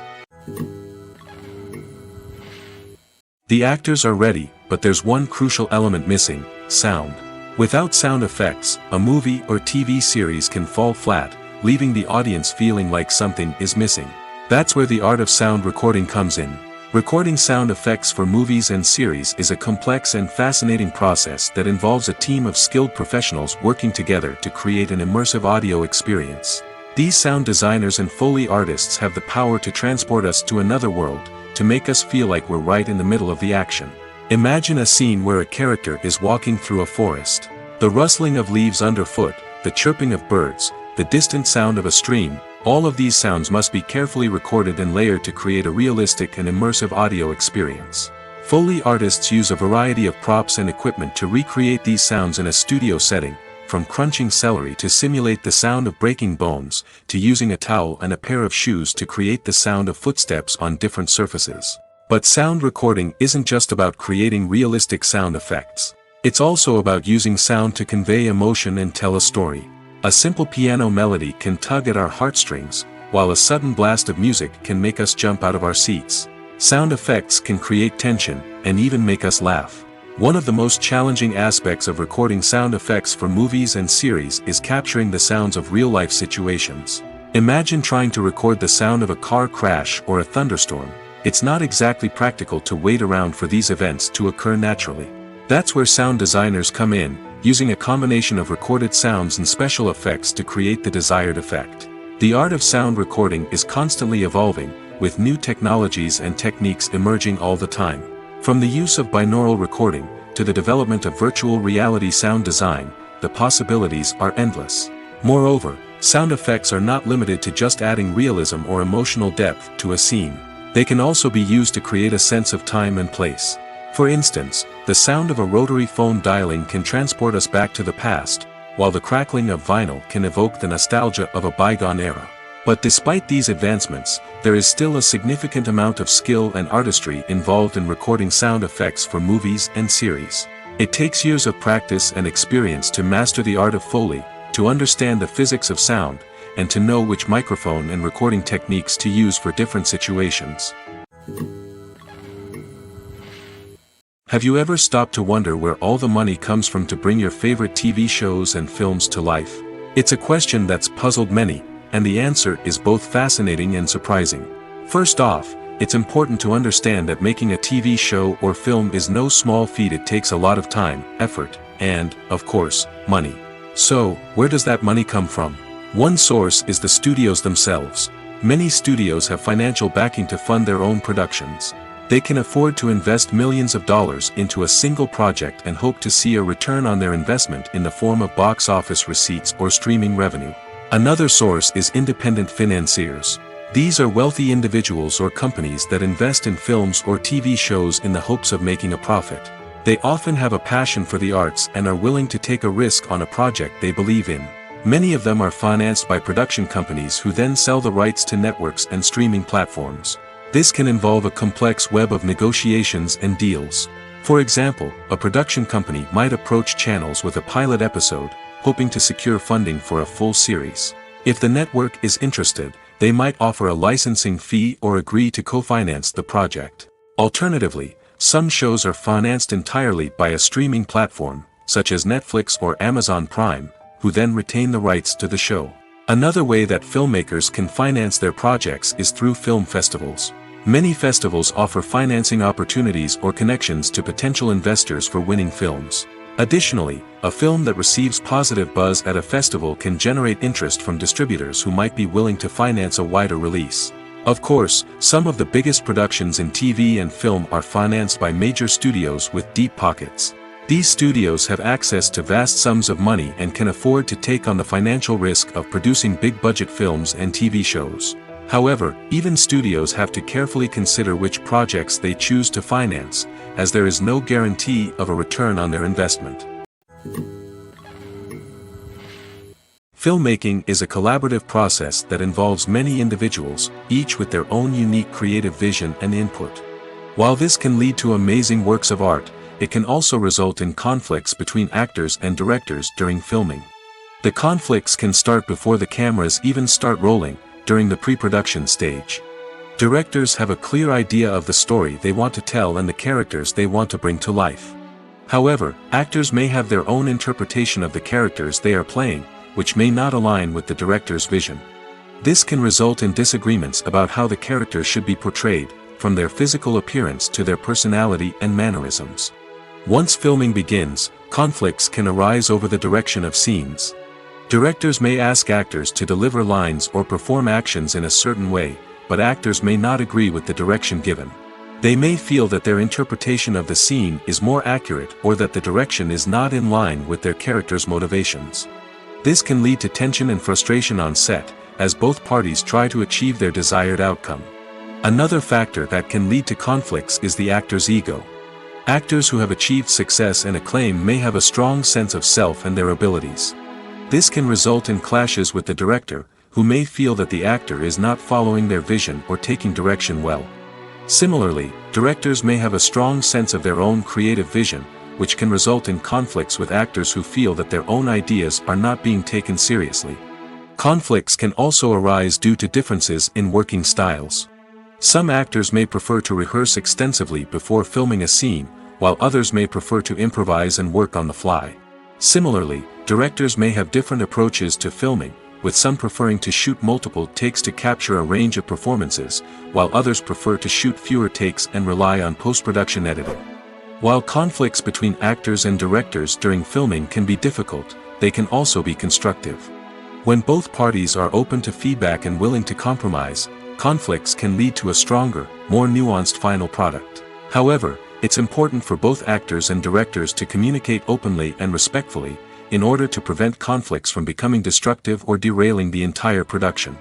The actors are ready, but there's one crucial element missing: sound. Without sound effects, a movie or TV series can fall flat, leaving the audience feeling like something is missing. That's where the art of sound recording comes in. Recording sound effects for movies and series is a complex and fascinating process that involves a team of skilled professionals working together to create an immersive audio experience. These sound designers and Foley artists have the power to transport us to another world, to make us feel like we're right in the middle of the action. Imagine a scene where a character is walking through a forest. The rustling of leaves underfoot, the chirping of birds, the distant sound of a stream, all of these sounds must be carefully recorded and layered to create a realistic and immersive audio experience. Foley artists use a variety of props and equipment to recreate these sounds in a studio setting, from crunching celery to simulate the sound of breaking bones, to using a towel and a pair of shoes to create the sound of footsteps on different surfaces. But sound recording isn't just about creating realistic sound effects. It's also about using sound to convey emotion and tell a story. A simple piano melody can tug at our heartstrings, while a sudden blast of music can make us jump out of our seats. Sound effects can create tension, and even make us laugh. One of the most challenging aspects of recording sound effects for movies and series is capturing the sounds of real-life situations. Imagine trying to record the sound of a car crash or a thunderstorm. It's not exactly practical to wait around for these events to occur naturally. That's where sound designers come in, using a combination of recorded sounds and special effects to create the desired effect. The art of sound recording is constantly evolving, with new technologies and techniques emerging all the time. From the use of binaural recording, to the development of virtual reality sound design, the possibilities are endless. Moreover, sound effects are not limited to just adding realism or emotional depth to a scene. They can also be used to create a sense of time and place. For instance, the sound of a rotary phone dialing can transport us back to the past, while the crackling of vinyl can evoke the nostalgia of a bygone era. But despite these advancements, there is still a significant amount of skill and artistry involved in recording sound effects for movies and series. It takes years of practice and experience to master the art of Foley, to understand the physics of sound, and to know which microphone and recording techniques to use for different situations. Have you ever stopped to wonder where all the money comes from to bring your favorite TV shows and films to life? It's a question that's puzzled many, and the answer is both fascinating and surprising. First off, it's important to understand that making a TV show or film is no small feat. It takes a lot of time, effort, and, of course, money. So, where does that money come from? One source is the studios themselves. Many studios have financial backing to fund their own productions. They can afford to invest millions of dollars into a single project and hope to see a return on their investment in the form of box office receipts or streaming revenue. Another source is independent financiers. These are wealthy individuals or companies that invest in films or TV shows in the hopes of making a profit. They often have a passion for the arts and are willing to take a risk on a project they believe in. Many of them are financed by production companies who then sell the rights to networks and streaming platforms. This can involve a complex web of negotiations and deals. For example, a production company might approach channels with a pilot episode, hoping to secure funding for a full series. If the network is interested, they might offer a licensing fee or agree to co-finance the project. Alternatively, some shows are financed entirely by a streaming platform, such as Netflix or Amazon Prime, who then retain the rights to the show. Another way that filmmakers can finance their projects is through film festivals. Many festivals offer financing opportunities or connections to potential investors for winning films. Additionally, a film that receives positive buzz at a festival can generate interest from distributors who might be willing to finance a wider release. Of course, some of the biggest productions in TV and film are financed by major studios with deep pockets. These studios have access to vast sums of money and can afford to take on the financial risk of producing big-budget films and TV shows. However, even studios have to carefully consider which projects they choose to finance, as there is no guarantee of a return on their investment. Filmmaking is a collaborative process that involves many individuals, each with their own unique creative vision and input. While this can lead to amazing works of art, it can also result in conflicts between actors and directors during filming. The conflicts can start before the cameras even start rolling, during the pre-production stage. Directors have a clear idea of the story they want to tell and the characters they want to bring to life. However, actors may have their own interpretation of the characters they are playing, which may not align with the director's vision. This can result in disagreements about how the characters should be portrayed, from their physical appearance to their personality and mannerisms. Once filming begins, conflicts can arise over the direction of scenes. Directors may ask actors to deliver lines or perform actions in a certain way, but actors may not agree with the direction given. They may feel that their interpretation of the scene is more accurate or that the direction is not in line with their character's motivations. This can lead to tension and frustration on set, as both parties try to achieve their desired outcome. Another factor that can lead to conflicts is the actor's ego. Actors who have achieved success and acclaim may have a strong sense of self and their abilities. This can result in clashes with the director, who may feel that the actor is not following their vision or taking direction well. Similarly, directors may have a strong sense of their own creative vision, which can result in conflicts with actors who feel that their own ideas are not being taken seriously. Conflicts can also arise due to differences in working styles. Some actors may prefer to rehearse extensively before filming a scene, while others may prefer to improvise and work on the fly. Similarly, directors may have different approaches to filming, with some preferring to shoot multiple takes to capture a range of performances, while others prefer to shoot fewer takes and rely on post-production editing. While conflicts between actors and directors during filming can be difficult, they can also be constructive. When both parties are open to feedback and willing to compromise, conflicts can lead to a stronger, more nuanced final product. However, it's important for both actors and directors to communicate openly and respectfully, in order to prevent conflicts from becoming destructive or derailing the entire production.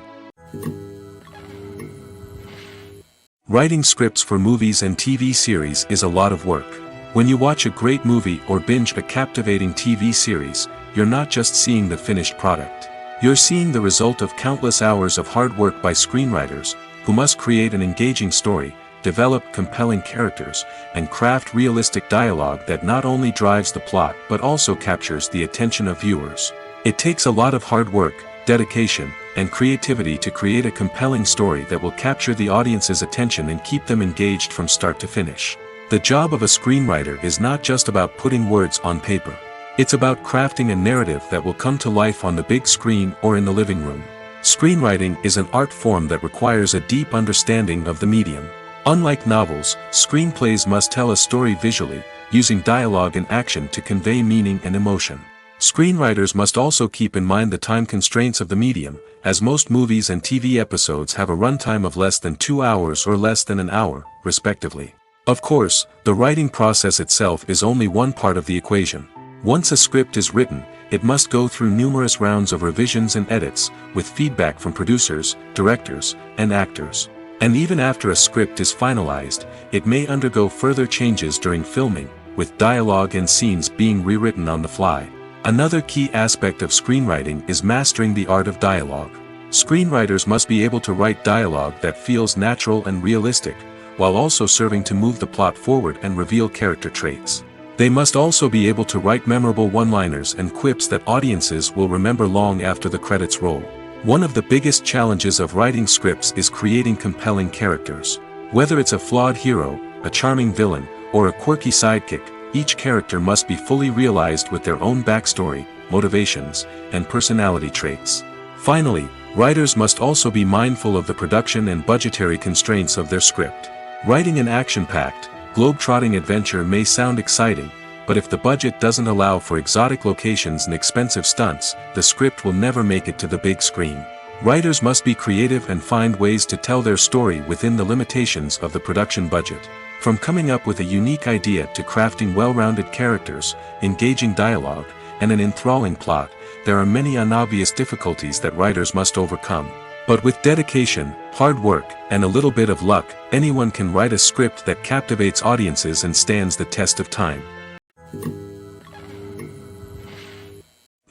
Writing scripts for movies and TV series is a lot of work. When you watch a great movie or binge a captivating TV series, you're not just seeing the finished product. You're seeing the result of countless hours of hard work by screenwriters, who must create an engaging story, develop compelling characters, and craft realistic dialogue that not only drives the plot but also captures the attention of viewers. It takes a lot of hard work, dedication, and creativity to create a compelling story that will capture the audience's attention and keep them engaged from start to finish. The job of a screenwriter is not just about putting words on paper. It's about crafting a narrative that will come to life on the big screen or in the living room. Screenwriting is an art form that requires a deep understanding of the medium. Unlike novels, screenplays must tell a story visually, using dialogue and action to convey meaning and emotion. Screenwriters must also keep in mind the time constraints of the medium, as most movies and TV episodes have a runtime of less than 2 hours or less than an hour, respectively. Of course, the writing process itself is only one part of the equation. Once a script is written, it must go through numerous rounds of revisions and edits, with feedback from producers, directors, and actors. And even after a script is finalized, it may undergo further changes during filming, with dialogue and scenes being rewritten on the fly. Another key aspect of screenwriting is mastering the art of dialogue. Screenwriters must be able to write dialogue that feels natural and realistic, while also serving to move the plot forward and reveal character traits. They must also be able to write memorable one-liners and quips that audiences will remember long after the credits roll. One of the biggest challenges of writing scripts is creating compelling characters. Whether it's a flawed hero, a charming villain, or a quirky sidekick, each character must be fully realized with their own backstory, motivations, and personality traits. Finally, writers must also be mindful of the production and budgetary constraints of their script. Writing an action-packed, globe-trotting adventure may sound exciting, but if the budget doesn't allow for exotic locations and expensive stunts, the script will never make it to the big screen. Writers must be creative and find ways to tell their story within the limitations of the production budget. From coming up with a unique idea to crafting well-rounded characters, engaging dialogue, and an enthralling plot, there are many unobvious difficulties that writers must overcome. But with dedication, hard work, and a little bit of luck, anyone can write a script that captivates audiences and stands the test of time.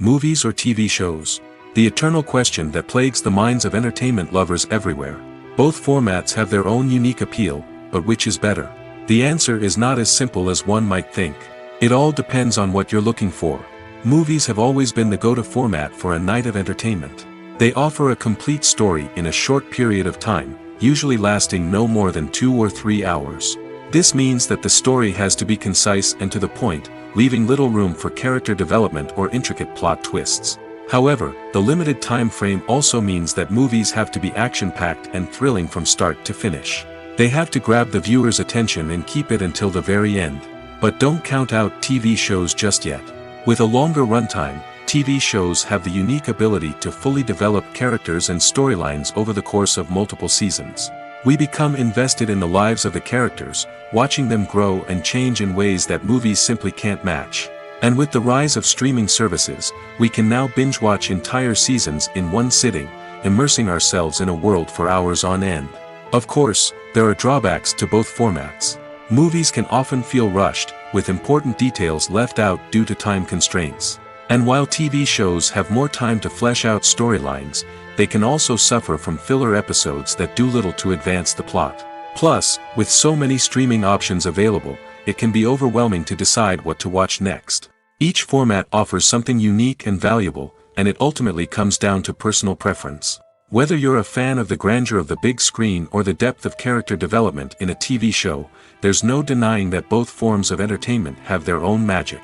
Movies or TV shows? The eternal question that plagues the minds of entertainment lovers everywhere. Both formats have their own unique appeal, but which is better? The answer is not as simple as one might think. It all depends on what you're looking for. Movies have always been the go-to format for a night of entertainment. They offer a complete story in a short period of time, usually lasting no more than 2 or 3 hours. This means that the story has to be concise and to the point, leaving little room for character development or intricate plot twists. However, the limited time frame also means that movies have to be action-packed and thrilling from start to finish. They have to grab the viewer's attention and keep it until the very end. But don't count out TV shows just yet. With a longer runtime, TV shows have the unique ability to fully develop characters and storylines over the course of multiple seasons. We become invested in the lives of the characters, watching them grow and change in ways that movies simply can't match. And with the rise of streaming services, we can now binge-watch entire seasons in one sitting, immersing ourselves in a world for hours on end. Of course, there are drawbacks to both formats. Movies can often feel rushed, with important details left out due to time constraints. And while TV shows have more time to flesh out storylines, they can also suffer from filler episodes that do little to advance the plot. Plus, with so many streaming options available, it can be overwhelming to decide what to watch next. Each format offers something unique and valuable, and it ultimately comes down to personal preference. Whether you're a fan of the grandeur of the big screen or the depth of character development in a TV show, there's no denying that both forms of entertainment have their own magic.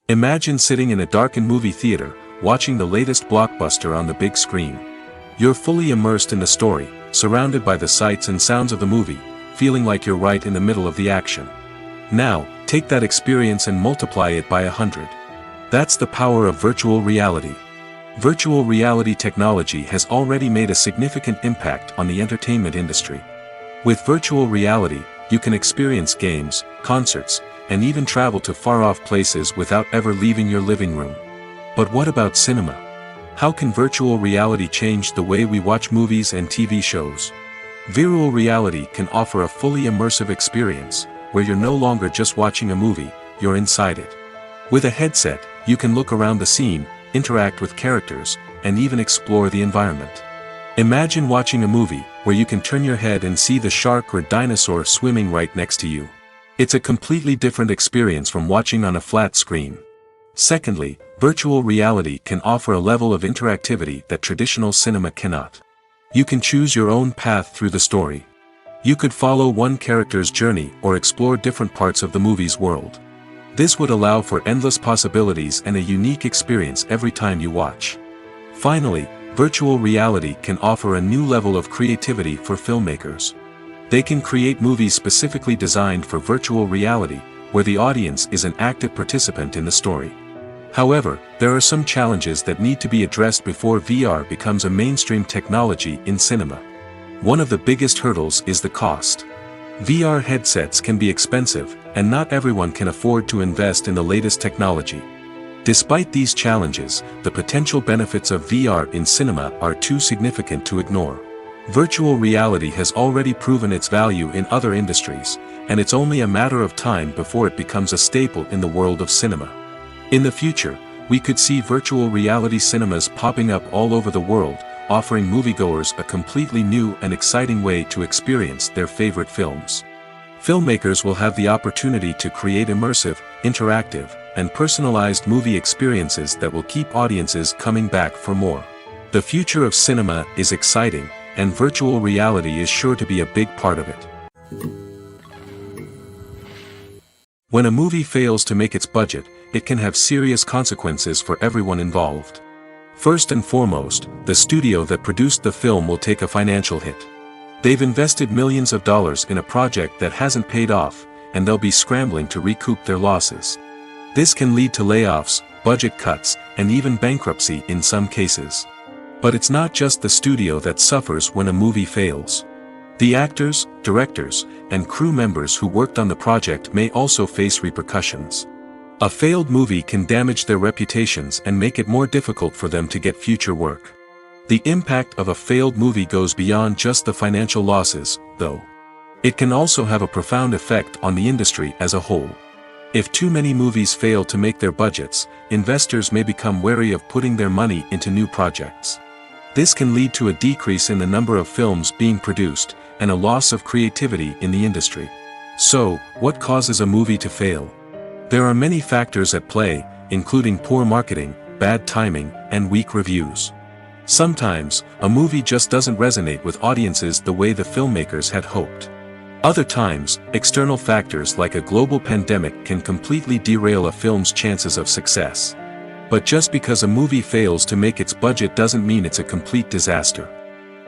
Imagine sitting in a darkened movie theater, watching the latest blockbuster on the big screen. You're fully immersed in the story, surrounded by the sights and sounds of the movie, feeling like you're right in the middle of the action. Now, take that experience and multiply it by 100. That's the power of virtual reality. Virtual reality technology has already made a significant impact on the entertainment industry. With virtual reality, you can experience games, concerts, and even travel to far-off places without ever leaving your living room. But what about cinema? How can virtual reality change the way we watch movies and TV shows? Virtual reality can offer a fully immersive experience, where you're no longer just watching a movie, you're inside it. With a headset, you can look around the scene, interact with characters, and even explore the environment. Imagine watching a movie where you can turn your head and see the shark or dinosaur swimming right next to you. It's a completely different experience from watching on a flat screen. Secondly, virtual reality can offer a level of interactivity that traditional cinema cannot. You can choose your own path through the story. You could follow one character's journey or explore different parts of the movie's world. This would allow for endless possibilities and a unique experience every time you watch. Finally, virtual reality can offer a new level of creativity for filmmakers. They can create movies specifically designed for virtual reality, where the audience is an active participant in the story. However, there are some challenges that need to be addressed before VR becomes a mainstream technology in cinema. One of the biggest hurdles is the cost. VR headsets can be expensive, and not everyone can afford to invest in the latest technology. Despite these challenges, the potential benefits of VR in cinema are too significant to ignore. Virtual reality has already proven its value in other industries, and it's only a matter of time before it becomes a staple in the world of cinema. In the future, we could see virtual reality cinemas popping up all over the world, offering moviegoers a completely new and exciting way to experience their favorite films. Filmmakers will have the opportunity to create immersive, interactive, and personalized movie experiences that will keep audiences coming back for more. The future of cinema is exciting, and virtual reality is sure to be a big part of it. When a movie fails to make its budget, it can have serious consequences for everyone involved. First and foremost, the studio that produced the film will take a financial hit. They've invested millions of dollars in a project that hasn't paid off, and they'll be scrambling to recoup their losses. This can lead to layoffs, budget cuts, and even bankruptcy in some cases. But it's not just the studio that suffers when a movie fails. The actors, directors, and crew members who worked on the project may also face repercussions. A failed movie can damage their reputations and make it more difficult for them to get future work. The impact of a failed movie goes beyond just the financial losses, though. It can also have a profound effect on the industry as a whole. If too many movies fail to make their budgets, investors may become wary of putting their money into new projects. This can lead to a decrease in the number of films being produced, and a loss of creativity in the industry. So, what causes a movie to fail? There are many factors at play, including poor marketing, bad timing, and weak reviews. Sometimes, a movie just doesn't resonate with audiences the way the filmmakers had hoped. Other times, external factors like a global pandemic can completely derail a film's chances of success. But just because a movie fails to make its budget doesn't mean it's a complete disaster.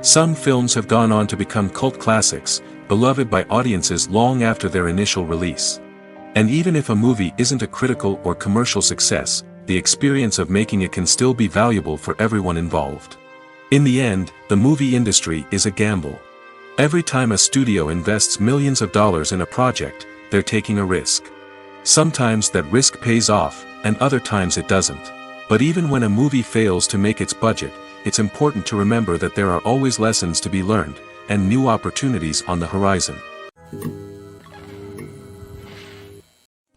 Some films have gone on to become cult classics, beloved by audiences long after their initial release. And even if a movie isn't a critical or commercial success, the experience of making it can still be valuable for everyone involved. In the end, the movie industry is a gamble. Every time a studio invests millions of dollars in a project, they're taking a risk. Sometimes that risk pays off, and other times it doesn't. But even when a movie fails to make its budget, it's important to remember that there are always lessons to be learned, and new opportunities on the horizon.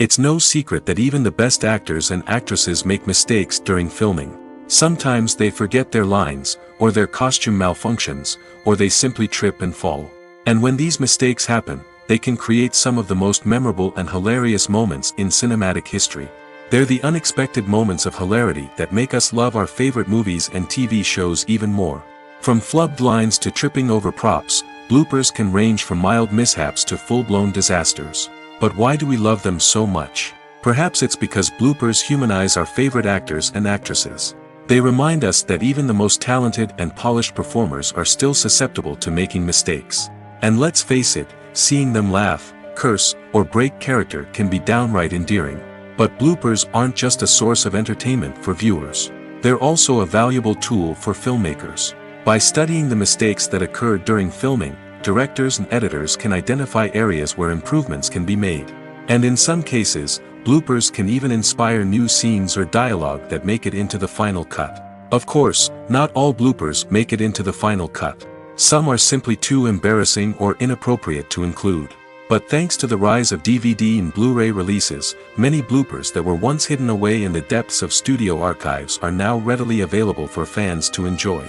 It's no secret that even the best actors and actresses make mistakes during filming. Sometimes they forget their lines, or their costume malfunctions, or they simply trip and fall. And when these mistakes happen, they can create some of the most memorable and hilarious moments in cinematic history. They're the unexpected moments of hilarity that make us love our favorite movies and TV shows even more. From flubbed lines to tripping over props, bloopers can range from mild mishaps to full-blown disasters. But why do we love them so much? Perhaps it's because bloopers humanize our favorite actors and actresses. They remind us that even the most talented and polished performers are still susceptible to making mistakes. And let's face it, seeing them laugh, curse, or break character can be downright endearing. But bloopers aren't just a source of entertainment for viewers. They're also a valuable tool for filmmakers. By studying the mistakes that occurred during filming, directors and editors can identify areas where improvements can be made. And in some cases, bloopers can even inspire new scenes or dialogue that make it into the final cut. Of course, not all bloopers make it into the final cut. Some are simply too embarrassing or inappropriate to include. But thanks to the rise of DVD and Blu-ray releases, many bloopers that were once hidden away in the depths of studio archives are now readily available for fans to enjoy.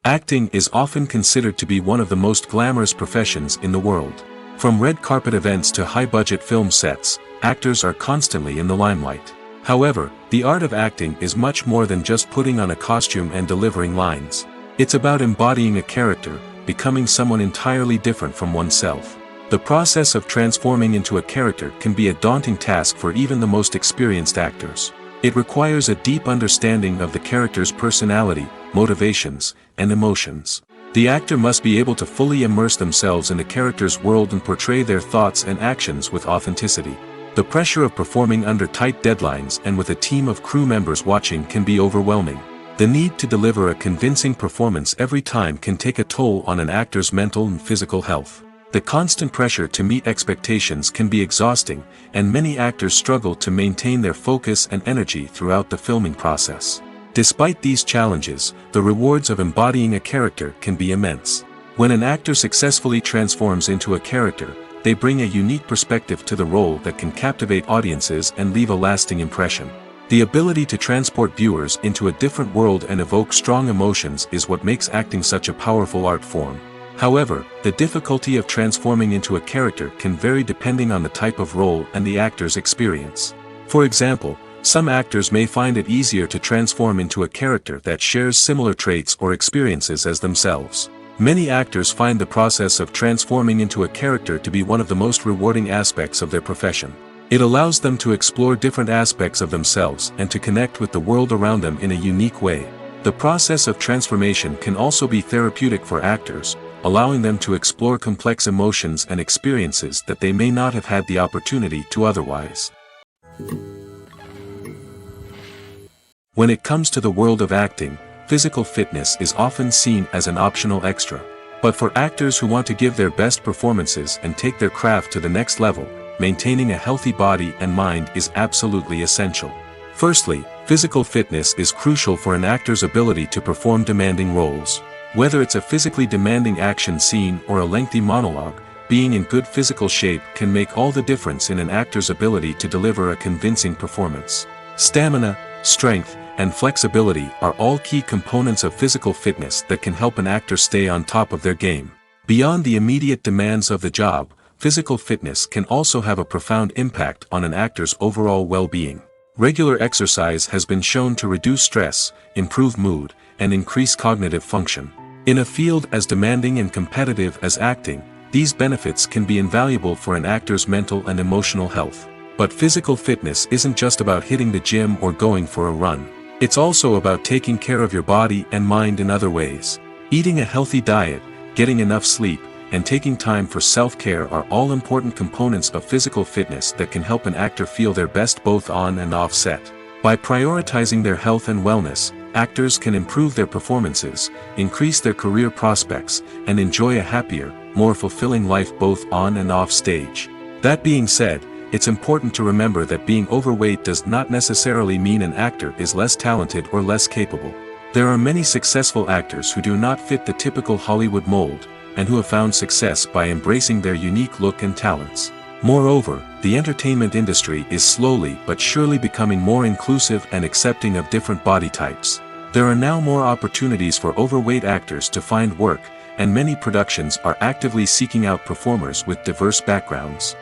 Acting is often considered to be one of the most glamorous professions in the world. From red carpet events to high-budget film sets, actors are constantly in the limelight. However, the art of acting is much more than just putting on a costume and delivering lines. It's about embodying a character, becoming someone entirely different from oneself. The process of transforming into a character can be a daunting task for even the most experienced actors. It requires a deep understanding of the character's personality, motivations, and emotions. The actor must be able to fully immerse themselves in the character's world and portray their thoughts and actions with authenticity. The pressure of performing under tight deadlines and with a team of crew members watching can be overwhelming. The need to deliver a convincing performance every time can take a toll on an actor's mental and physical health. The constant pressure to meet expectations can be exhausting, and many actors struggle to maintain their focus and energy throughout the filming process. Despite these challenges, the rewards of embodying a character can be immense. When an actor successfully transforms into a character, they bring a unique perspective to the role that can captivate audiences and leave a lasting impression. The ability to transport viewers into a different world and evoke strong emotions is what makes acting such a powerful art form. However, the difficulty of transforming into a character can vary depending on the type of role and the actor's experience. For example, some actors may find it easier to transform into a character that shares similar traits or experiences as themselves. Many actors find the process of transforming into a character to be one of the most rewarding aspects of their profession. It allows them to explore different aspects of themselves and to connect with the world around them in a unique way. The process of transformation can also be therapeutic for actors, allowing them to explore complex emotions and experiences that they may not have had the opportunity to otherwise. When it comes to the world of acting, physical fitness is often seen as an optional extra. But for actors who want to give their best performances and take their craft to the next level, maintaining a healthy body and mind is absolutely essential. Firstly, physical fitness is crucial for an actor's ability to perform demanding roles. Whether it's a physically demanding action scene or a lengthy monologue, being in good physical shape can make all the difference in an actor's ability to deliver a convincing performance. Stamina, strength, and flexibility are all key components of physical fitness that can help an actor stay on top of their game. Beyond the immediate demands of the job, physical fitness can also have a profound impact on an actor's overall well-being. Regular exercise has been shown to reduce stress, improve mood, and increase cognitive function. In a field as demanding and competitive as acting, these benefits can be invaluable for an actor's mental and emotional health. But physical fitness isn't just about hitting the gym or going for a run. It's also about taking care of your body and mind in other ways. Eating a healthy diet, getting enough sleep, and taking time for self-care are all important components of physical fitness that can help an actor feel their best both on and off set. By prioritizing their health and wellness, actors can improve their performances, increase their career prospects, and enjoy a happier, more fulfilling life both on and off stage. That being said, it's important to remember that being overweight does not necessarily mean an actor is less talented or less capable. There are many successful actors who do not fit the typical Hollywood mold, and who have found success by embracing their unique look and talents. Moreover, the entertainment industry is slowly but surely becoming more inclusive and accepting of different body types. There are now more opportunities for overweight actors to find work, and many productions are actively seeking out performers with diverse backgrounds.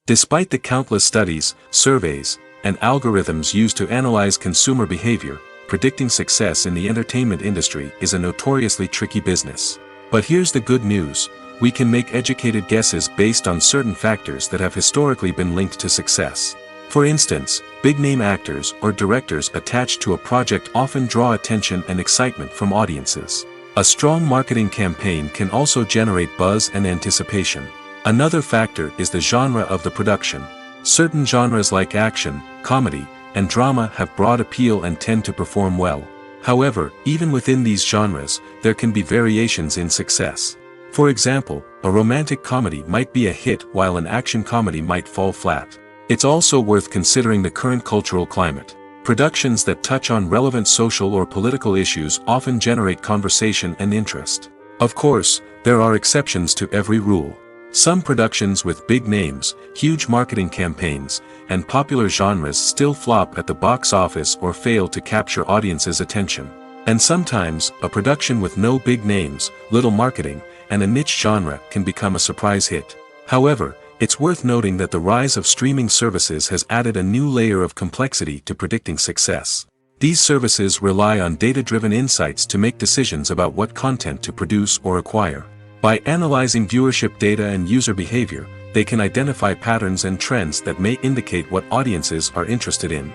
Despite the countless studies, surveys, and algorithms used to analyze consumer behavior, predicting success in the entertainment industry is a notoriously tricky business. But here's the good news: we can make educated guesses based on certain factors that have historically been linked to success. For instance, big-name actors or directors attached to a project often draw attention and excitement from audiences. A strong marketing campaign can also generate buzz and anticipation. Another factor is the genre of the production. Certain genres like action, comedy, and drama have broad appeal and tend to perform well. However, even within these genres, there can be variations in success. For example, a romantic comedy might be a hit while an action comedy might fall flat. It's also worth considering the current cultural climate. Productions that touch on relevant social or political issues often generate conversation and interest. Of course, there are exceptions to every rule. Some productions with big names, huge marketing campaigns, and popular genres still flop at the box office or fail to capture audiences' attention. And sometimes, a production with no big names, little marketing, and a niche genre can become a surprise hit. However, it's worth noting that the rise of streaming services has added a new layer of complexity to predicting success. These services rely on data-driven insights to make decisions about what content to produce or acquire. By analyzing viewership data and user behavior, they can identify patterns and trends that may indicate what audiences are interested in.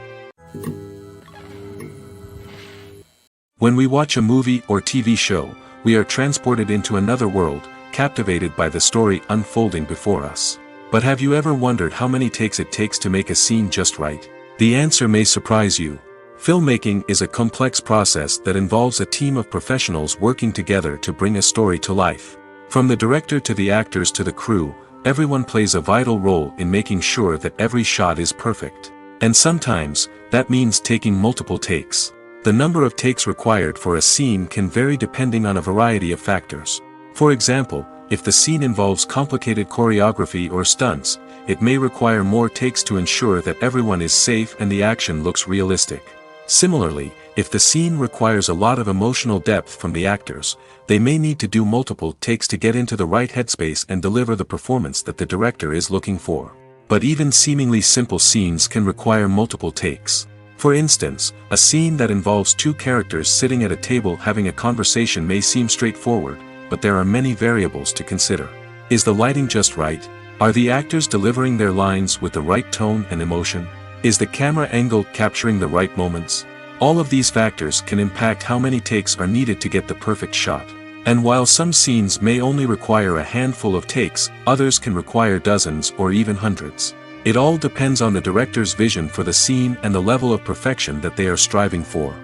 When we watch a movie or TV show, we are transported into another world, captivated by the story unfolding before us. But have you ever wondered how many takes it takes to make a scene just right? The answer may surprise you. Filmmaking is a complex process that involves a team of professionals working together to bring a story to life. From the director to the actors to the crew, everyone plays a vital role in making sure that every shot is perfect. And sometimes, that means taking multiple takes. The number of takes required for a scene can vary depending on a variety of factors. For example, if the scene involves complicated choreography or stunts, it may require more takes to ensure that everyone is safe and the action looks realistic. Similarly, if the scene requires a lot of emotional depth from the actors, they may need to do multiple takes to get into the right headspace and deliver the performance that the director is looking for. But even seemingly simple scenes can require multiple takes. For instance, a scene that involves two characters sitting at a table having a conversation may seem straightforward, but there are many variables to consider. Is the lighting just right? Are the actors delivering their lines with the right tone and emotion? Is the camera angle capturing the right moments? All of these factors can impact how many takes are needed to get the perfect shot. And while some scenes may only require a handful of takes, others can require dozens or even hundreds. It all depends on the director's vision for the scene and the level of perfection that they are striving for.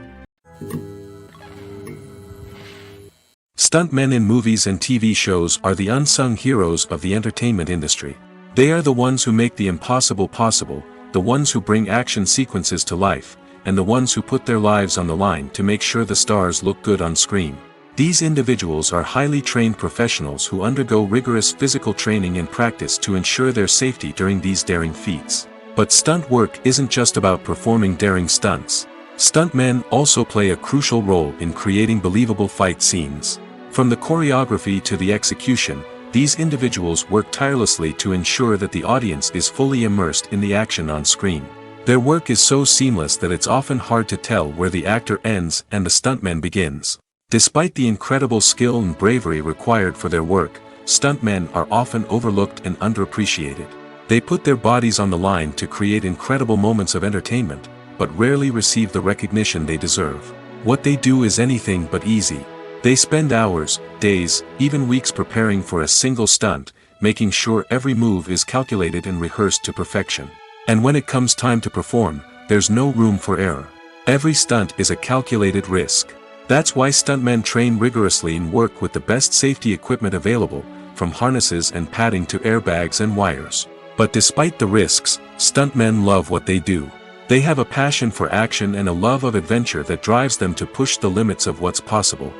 Stuntmen in movies and TV shows are the unsung heroes of the entertainment industry. They are the ones who make the impossible possible, the ones who bring action sequences to life, and the ones who put their lives on the line to make sure the stars look good on screen. These individuals are highly trained professionals who undergo rigorous physical training and practice to ensure their safety during these daring feats. But stunt work isn't just about performing daring stunts. Stuntmen also play a crucial role in creating believable fight scenes. From the choreography to the execution, these individuals work tirelessly to ensure that the audience is fully immersed in the action on screen. Their work is so seamless that it's often hard to tell where the actor ends and the stuntman begins. Despite the incredible skill and bravery required for their work, stuntmen are often overlooked and underappreciated. They put their bodies on the line to create incredible moments of entertainment, but rarely receive the recognition they deserve. What they do is anything but easy. They spend hours, days, even weeks preparing for a single stunt, making sure every move is calculated and rehearsed to perfection. And when it comes time to perform, there's no room for error. Every stunt is a calculated risk. That's why stuntmen train rigorously and work with the best safety equipment available, from harnesses and padding to airbags and wires. But despite the risks, stuntmen love what they do. They have a passion for action and a love of adventure that drives them to push the limits of what's possible.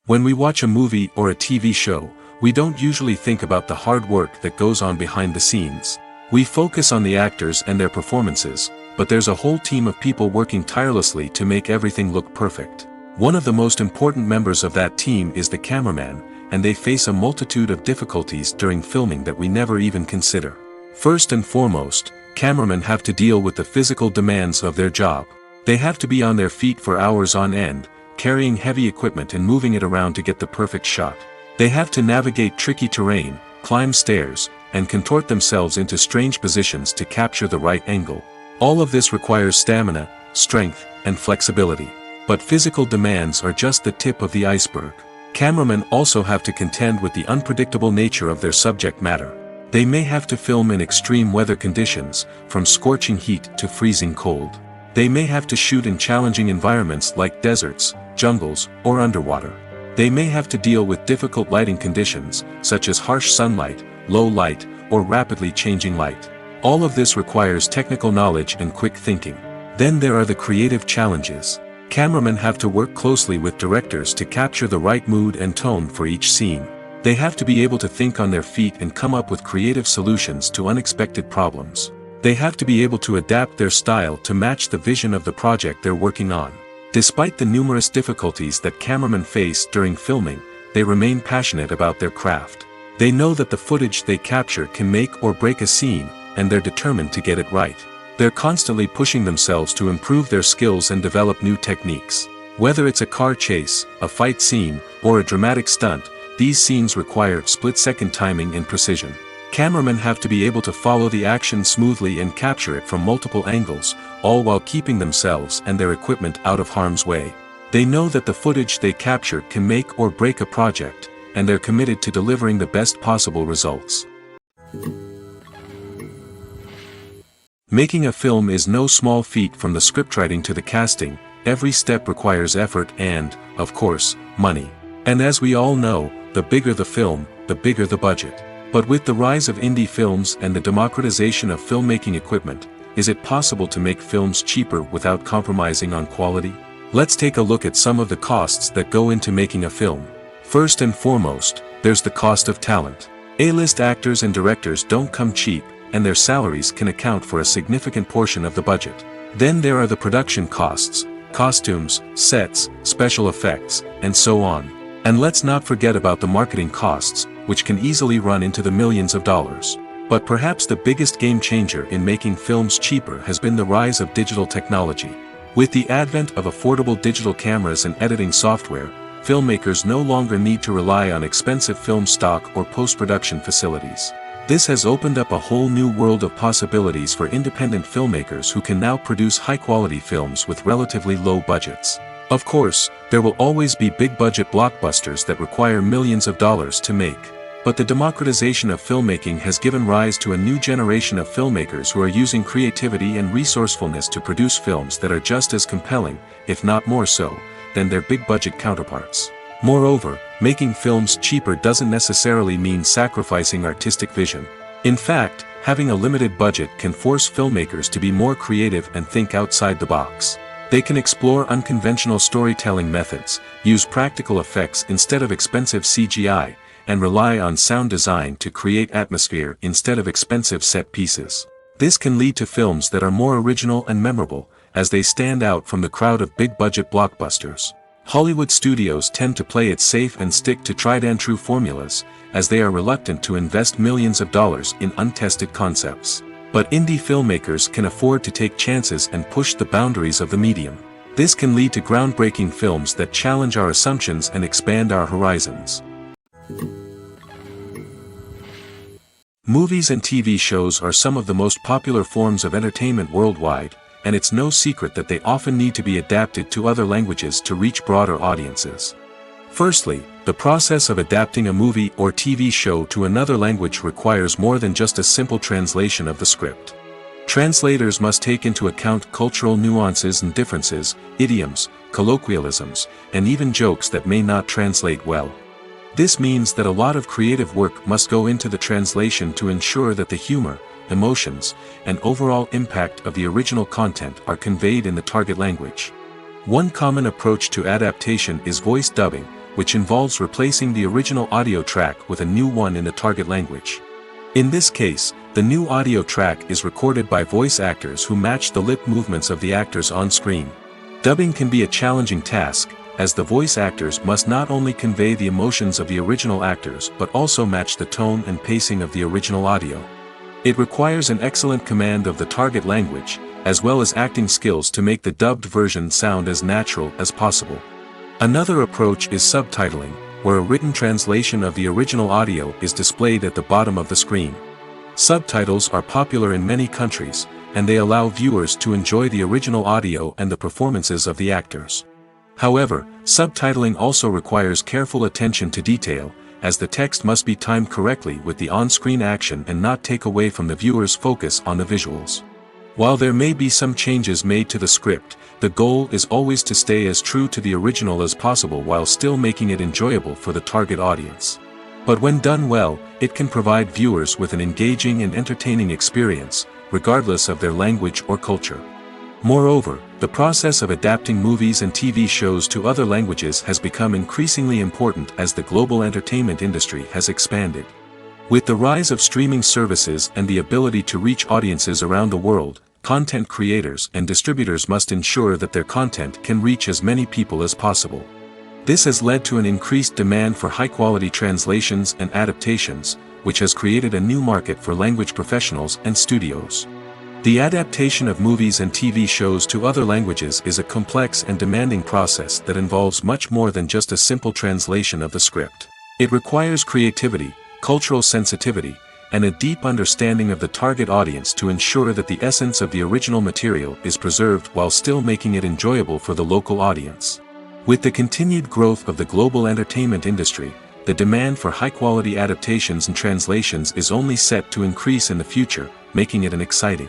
When we watch a movie or a TV show, we don't usually think about the hard work that goes on behind the scenes. We focus on the actors and their performances, but there's a whole team of people working tirelessly to make everything look perfect. One of the most important members of that team is the cameraman, and they face a multitude of difficulties during filming that we never even consider. First and foremost, cameramen have to deal with the physical demands of their job. They have to be on their feet for hours on end, carrying heavy equipment and moving it around to get the perfect shot. They have to navigate tricky terrain, climb stairs, and contort themselves into strange positions to capture the right angle. All of this requires stamina, strength, and flexibility. But physical demands are just the tip of the iceberg. Cameramen also have to contend with the unpredictable nature of their subject matter. They may have to film in extreme weather conditions, from scorching heat to freezing cold. They may have to shoot in challenging environments like deserts, jungles, or underwater. They may have to deal with difficult lighting conditions, such as harsh sunlight, low light, or rapidly changing light. All of this requires technical knowledge and quick thinking. Then there are the creative challenges. Cameramen have to work closely with directors to capture the right mood and tone for each scene. They have to be able to think on their feet and come up with creative solutions to unexpected problems. They have to be able to adapt their style to match the vision of the project they're working on. Despite the numerous difficulties that cameramen face during filming, they remain passionate about their craft. They know that the footage they capture can make or break a scene, and they're determined to get it right. They're constantly pushing themselves to improve their skills and develop new techniques. Whether it's a car chase, a fight scene, or a dramatic stunt, these scenes require split-second timing and precision. Cameramen have to be able to follow the action smoothly and capture it from multiple angles, all while keeping themselves and their equipment out of harm's way. They know that the footage they capture can make or break a project, and they're committed to delivering the best possible results. Making a film is no small feat. From the scriptwriting to the casting, every step requires effort and, of course, money. And as we all know, the bigger the film, the bigger the budget. But with the rise of indie films and the democratization of filmmaking equipment, is it possible to make films cheaper without compromising on quality? Let's take a look at some of the costs that go into making a film. First and foremost, there's the cost of talent. A-list actors and directors don't come cheap, and their salaries can account for a significant portion of the budget. Then there are the production costs, costumes, sets, special effects, and so on. And let's not forget about the marketing costs, which can easily run into the millions of dollars. But perhaps the biggest game changer in making films cheaper has been the rise of digital technology. With the advent of affordable digital cameras and editing software, filmmakers no longer need to rely on expensive film stock or post-production facilities. This has opened up a whole new world of possibilities for independent filmmakers who can now produce high-quality films with relatively low budgets. Of course, there will always be big-budget blockbusters that require millions of dollars to make. But the democratization of filmmaking has given rise to a new generation of filmmakers who are using creativity and resourcefulness to produce films that are just as compelling, if not more so, than their big-budget counterparts. Moreover, making films cheaper doesn't necessarily mean sacrificing artistic vision. In fact, having a limited budget can force filmmakers to be more creative and think outside the box. They can explore unconventional storytelling methods, use practical effects instead of expensive CGI, and rely on sound design to create atmosphere instead of expensive set pieces. This can lead to films that are more original and memorable, as they stand out from the crowd of big-budget blockbusters. Hollywood studios tend to play it safe and stick to tried-and-true formulas, as they are reluctant to invest millions of dollars in untested concepts. But indie filmmakers can afford to take chances and push the boundaries of the medium. This can lead to groundbreaking films that challenge our assumptions and expand our horizons. Movies and TV shows are some of the most popular forms of entertainment worldwide, and it's no secret that they often need to be adapted to other languages to reach broader audiences. Firstly, the process of adapting a movie or TV show to another language requires more than just a simple translation of the script. Translators must take into account cultural nuances and differences, idioms, colloquialisms, and even jokes that may not translate well. This means that a lot of creative work must go into the translation to ensure that the humor, emotions, and overall impact of the original content are conveyed in the target language. One common approach to adaptation is voice dubbing, which involves replacing the original audio track with a new one in the target language. In this case, the new audio track is recorded by voice actors who match the lip movements of the actors on screen. Dubbing can be a challenging task, as the voice actors must not only convey the emotions of the original actors but also match the tone and pacing of the original audio. It requires an excellent command of the target language, as well as acting skills to make the dubbed version sound as natural as possible. Another approach is subtitling, where a written translation of the original audio is displayed at the bottom of the screen. Subtitles are popular in many countries, and they allow viewers to enjoy the original audio and the performances of the actors. However, subtitling also requires careful attention to detail, as the text must be timed correctly with the on-screen action and not take away from the viewer's focus on the visuals. While there may be some changes made to the script, the goal is always to stay as true to the original as possible while still making it enjoyable for the target audience. But when done well, it can provide viewers with an engaging and entertaining experience, regardless of their language or culture. Moreover, the process of adapting movies and TV shows to other languages has become increasingly important as the global entertainment industry has expanded. With the rise of streaming services and the ability to reach audiences around the world, content creators and distributors must ensure that their content can reach as many people as possible. This has led to an increased demand for high-quality translations and adaptations, which has created a new market for language professionals and studios. The adaptation of movies and TV shows to other languages is a complex and demanding process that involves much more than just a simple translation of the script. It requires creativity, cultural sensitivity, and a deep understanding of the target audience to ensure that the essence of the original material is preserved while still making it enjoyable for the local audience. With the continued growth of the global entertainment industry, the demand for high-quality adaptations and translations is only set to increase in the future, making it an exciting.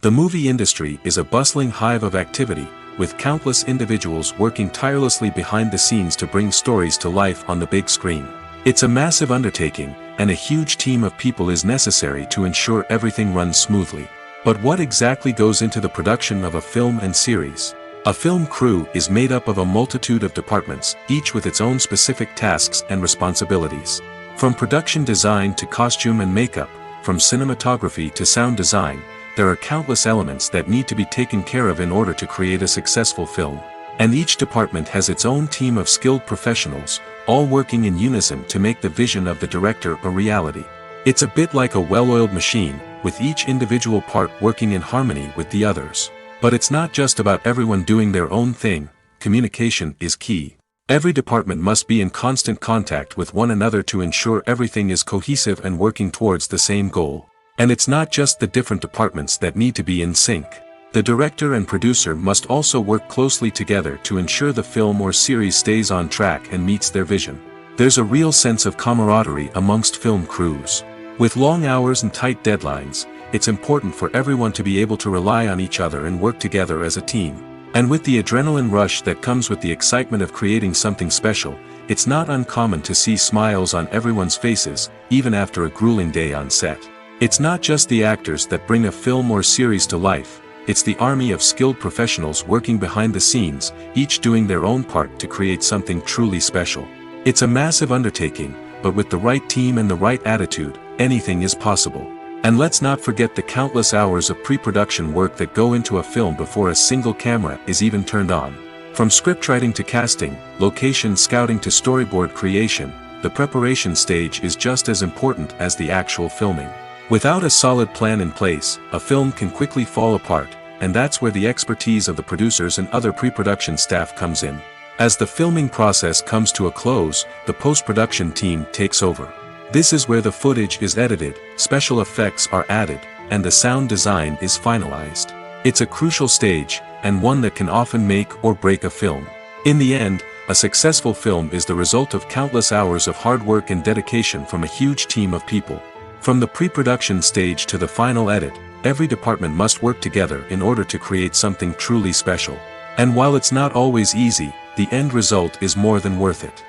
The movie industry is a bustling hive of activity, with countless individuals working tirelessly behind the scenes to bring stories to life on the big screen. It's a massive undertaking, and a huge team of people is necessary to ensure everything runs smoothly. But what exactly goes into the production of a film and series? A film crew is made up of a multitude of departments, each with its own specific tasks and responsibilities. From production design to costume and makeup, from cinematography to sound design, there are countless elements that need to be taken care of in order to create a successful film. And each department has its own team of skilled professionals, all working in unison to make the vision of the director a reality. It's a bit like a well-oiled machine, with each individual part working in harmony with the others. But it's not just about everyone doing their own thing, communication is key. Every department must be in constant contact with one another to ensure everything is cohesive and working towards the same goal. And it's not just the different departments that need to be in sync. The director and producer must also work closely together to ensure the film or series stays on track and meets their vision. There's a real sense of camaraderie amongst film crews. With long hours and tight deadlines, it's important for everyone to be able to rely on each other and work together as a team. And with the adrenaline rush that comes with the excitement of creating something special, it's not uncommon to see smiles on everyone's faces, even after a grueling day on set. It's not just the actors that bring a film or series to life, it's the army of skilled professionals working behind the scenes, each doing their own part to create something truly special. It's a massive undertaking, but with the right team and the right attitude, anything is possible. And let's not forget the countless hours of pre-production work that go into a film before a single camera is even turned on. From scriptwriting to casting, location scouting to storyboard creation, the preparation stage is just as important as the actual filming. Without a solid plan in place, a film can quickly fall apart, and that's where the expertise of the producers and other pre-production staff comes in. As the filming process comes to a close, the post-production team takes over. This is where the footage is edited, special effects are added, and the sound design is finalized. It's a crucial stage, and one that can often make or break a film. In the end, a successful film is the result of countless hours of hard work and dedication from a huge team of people. From the pre-production stage to the final edit, every department must work together in order to create something truly special. And while it's not always easy, the end result is more than worth it.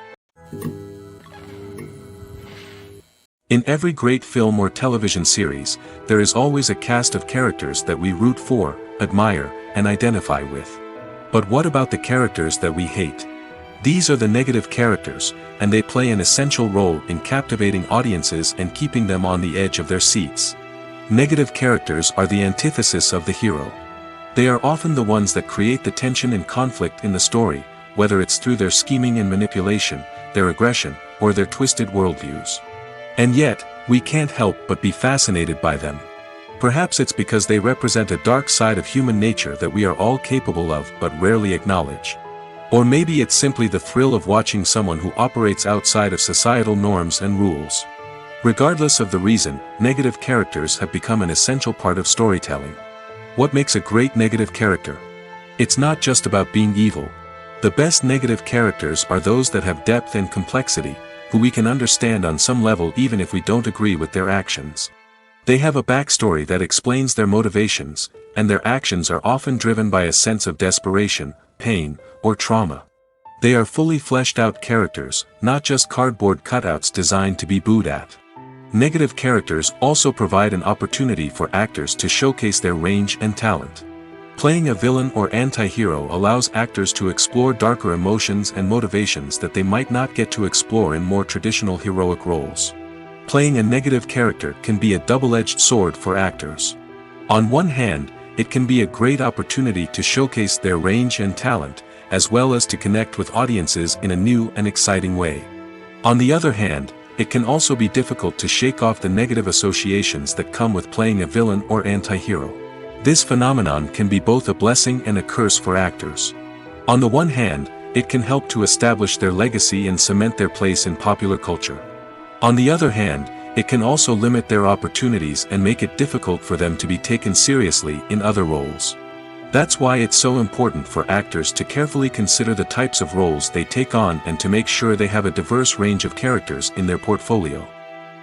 In every great film or television series, there is always a cast of characters that we root for, admire, and identify with. But what about the characters that we hate? These are the negative characters, and they play an essential role in captivating audiences and keeping them on the edge of their seats. Negative characters are the antithesis of the hero. They are often the ones that create the tension and conflict in the story, whether it's through their scheming and manipulation, their aggression, or their twisted worldviews. And yet, we can't help but be fascinated by them. Perhaps it's because they represent a dark side of human nature that we are all capable of but rarely acknowledge. Or maybe it's simply the thrill of watching someone who operates outside of societal norms and rules. Regardless of the reason, negative characters have become an essential part of storytelling. What makes a great negative character? It's not just about being evil. The best negative characters are those that have depth and complexity, who we can understand on some level even if we don't agree with their actions. They have a backstory that explains their motivations, and their actions are often driven by a sense of desperation, pain, or trauma. They are fully fleshed out characters, not just cardboard cutouts designed to be booed at. Negative characters also provide an opportunity for actors to showcase their range and talent. Playing a villain or anti-hero allows actors to explore darker emotions and motivations that they might not get to explore in more traditional heroic roles. Playing a negative character can be a double-edged sword for actors. On one hand, it can be a great opportunity to showcase their range and talent, as well as to connect with audiences in a new and exciting way. On the other hand, it can also be difficult to shake off the negative associations that come with playing a villain or anti-hero. This phenomenon can be both a blessing and a curse for actors. On the one hand, it can help to establish their legacy and cement their place in popular culture. On the other hand, it can also limit their opportunities and make it difficult for them to be taken seriously in other roles. That's why it's so important for actors to carefully consider the types of roles they take on and to make sure they have a diverse range of characters in their portfolio.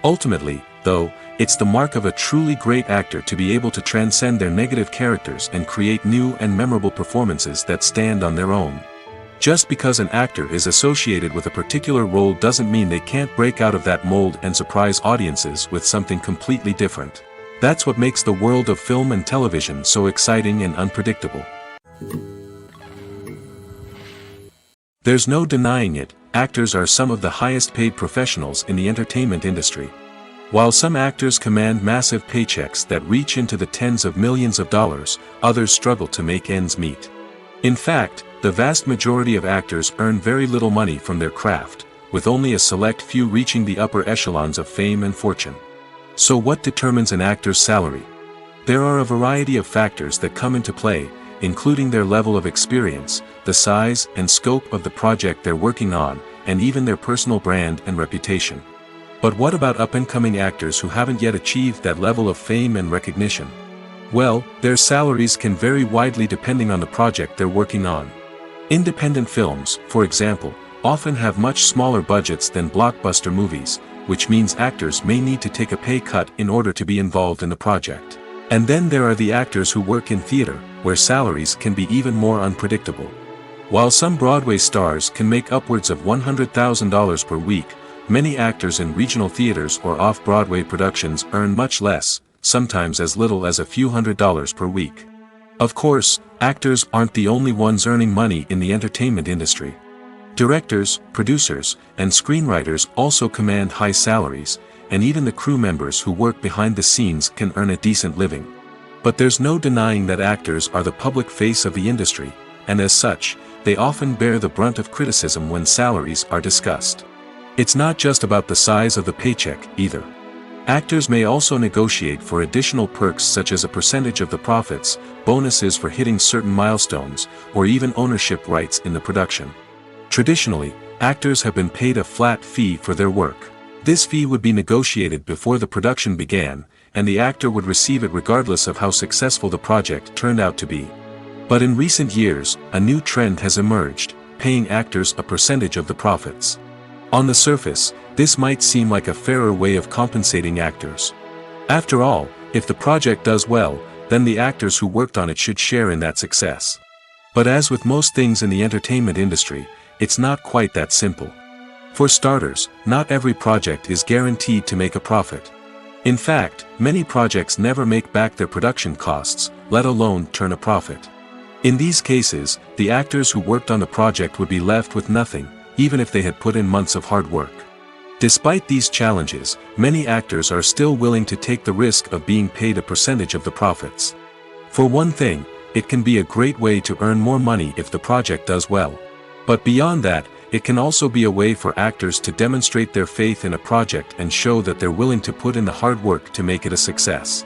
Ultimately, though, it's the mark of a truly great actor to be able to transcend their negative characters and create new and memorable performances that stand on their own. Just because an actor is associated with a particular role doesn't mean they can't break out of that mold and surprise audiences with something completely different. That's what makes the world of film and television so exciting and unpredictable. There's no denying it, actors are some of the highest paid professionals in the entertainment industry. While some actors command massive paychecks that reach into the tens of millions of dollars, others struggle to make ends meet. In fact, the vast majority of actors earn very little money from their craft, with only a select few reaching the upper echelons of fame and fortune. So what determines an actor's salary? There are a variety of factors that come into play, including their level of experience, the size and scope of the project they're working on, and even their personal brand and reputation. But what about up-and-coming actors who haven't yet achieved that level of fame and recognition? Well, their salaries can vary widely depending on the project they're working on. Independent films, for example, often have much smaller budgets than blockbuster movies, which means actors may need to take a pay cut in order to be involved in the project. And then there are the actors who work in theater, where salaries can be even more unpredictable. While some Broadway stars can make upwards of $100,000 per week, many actors in regional theaters or off-Broadway productions earn much less, sometimes as little as a few $100s per week. Of course, actors aren't the only ones earning money in the entertainment industry. Directors, producers, and screenwriters also command high salaries, and even the crew members who work behind the scenes can earn a decent living. But there's no denying that actors are the public face of the industry, and as such, they often bear the brunt of criticism when salaries are discussed. It's not just about the size of the paycheck, either. Actors may also negotiate for additional perks such as a percentage of the profits, bonuses for hitting certain milestones, or even ownership rights in the production. Traditionally, actors have been paid a flat fee for their work. This fee would be negotiated before the production began, and the actor would receive it regardless of how successful the project turned out to be. But in recent years, a new trend has emerged, paying actors a percentage of the profits. On the surface, this might seem like a fairer way of compensating actors. After all, If the project does well, then the actors who worked on it should share in that success. But as with most things in the entertainment industry, it's not quite that simple. For starters, not every project is guaranteed to make a profit. In fact, many projects never make back their production costs, let alone turn a profit. In these cases, the actors who worked on the project would be left with nothing, even if they had put in months of hard work. Despite these challenges, many actors are still willing to take the risk of being paid a percentage of the profits. For one thing, it can be a great way to earn more money if the project does well. But beyond that, it can also be a way for actors to demonstrate their faith in a project and show that they're willing to put in the hard work to make it a success.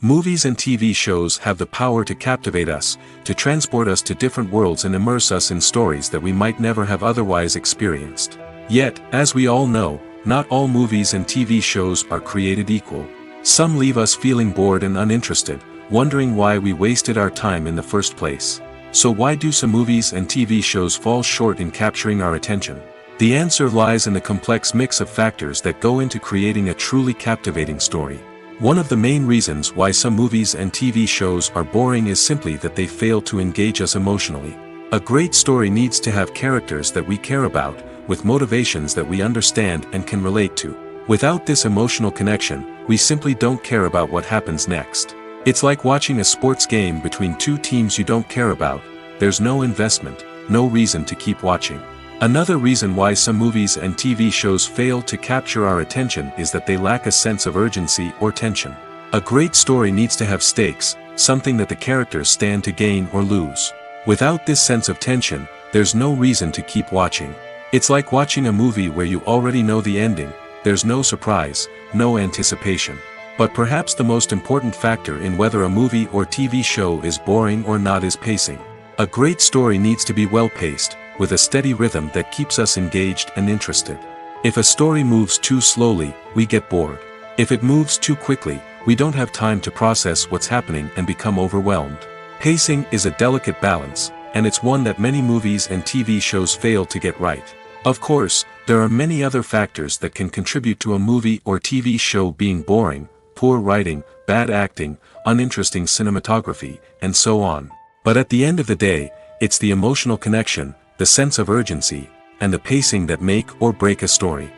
Movies and TV shows have the power to captivate us, to transport us to different worlds and immerse us in stories that we might never have otherwise experienced. Yet, as we all know, not all movies and TV shows are created equal. Some leave us feeling bored and uninterested, wondering why we wasted our time in the first place. So why do some movies and TV shows fall short in capturing our attention? The answer lies in the complex mix of factors that go into creating a truly captivating story. One of the main reasons why some movies and TV shows are boring is simply that they fail to engage us emotionally. A great story needs to have characters that we care about, with motivations that we understand and can relate to. Without this emotional connection, we simply don't care about what happens next. It's like watching a sports game between two teams you don't care about. There's no investment, no reason to keep watching. Another reason why some movies and TV shows fail to capture our attention is that they lack a sense of urgency or tension. A great story needs to have stakes, something that the characters stand to gain or lose. Without this sense of tension, there's no reason to keep watching. It's like watching a movie where you already know the ending. There's no surprise, no anticipation. But perhaps the most important factor in whether a movie or TV show is boring or not is pacing. A great story needs to be well-paced, with a steady rhythm that keeps us engaged and interested. If a story moves too slowly, we get bored. If it moves too quickly, we don't have time to process what's happening and become overwhelmed. Pacing is a delicate balance, and it's one that many movies and TV shows fail to get right. Of course, there are many other factors that can contribute to a movie or TV show being boring: poor writing, bad acting, uninteresting cinematography, and so on. But at the end of the day, it's the emotional connection, the sense of urgency, and the pacing that make or break a story.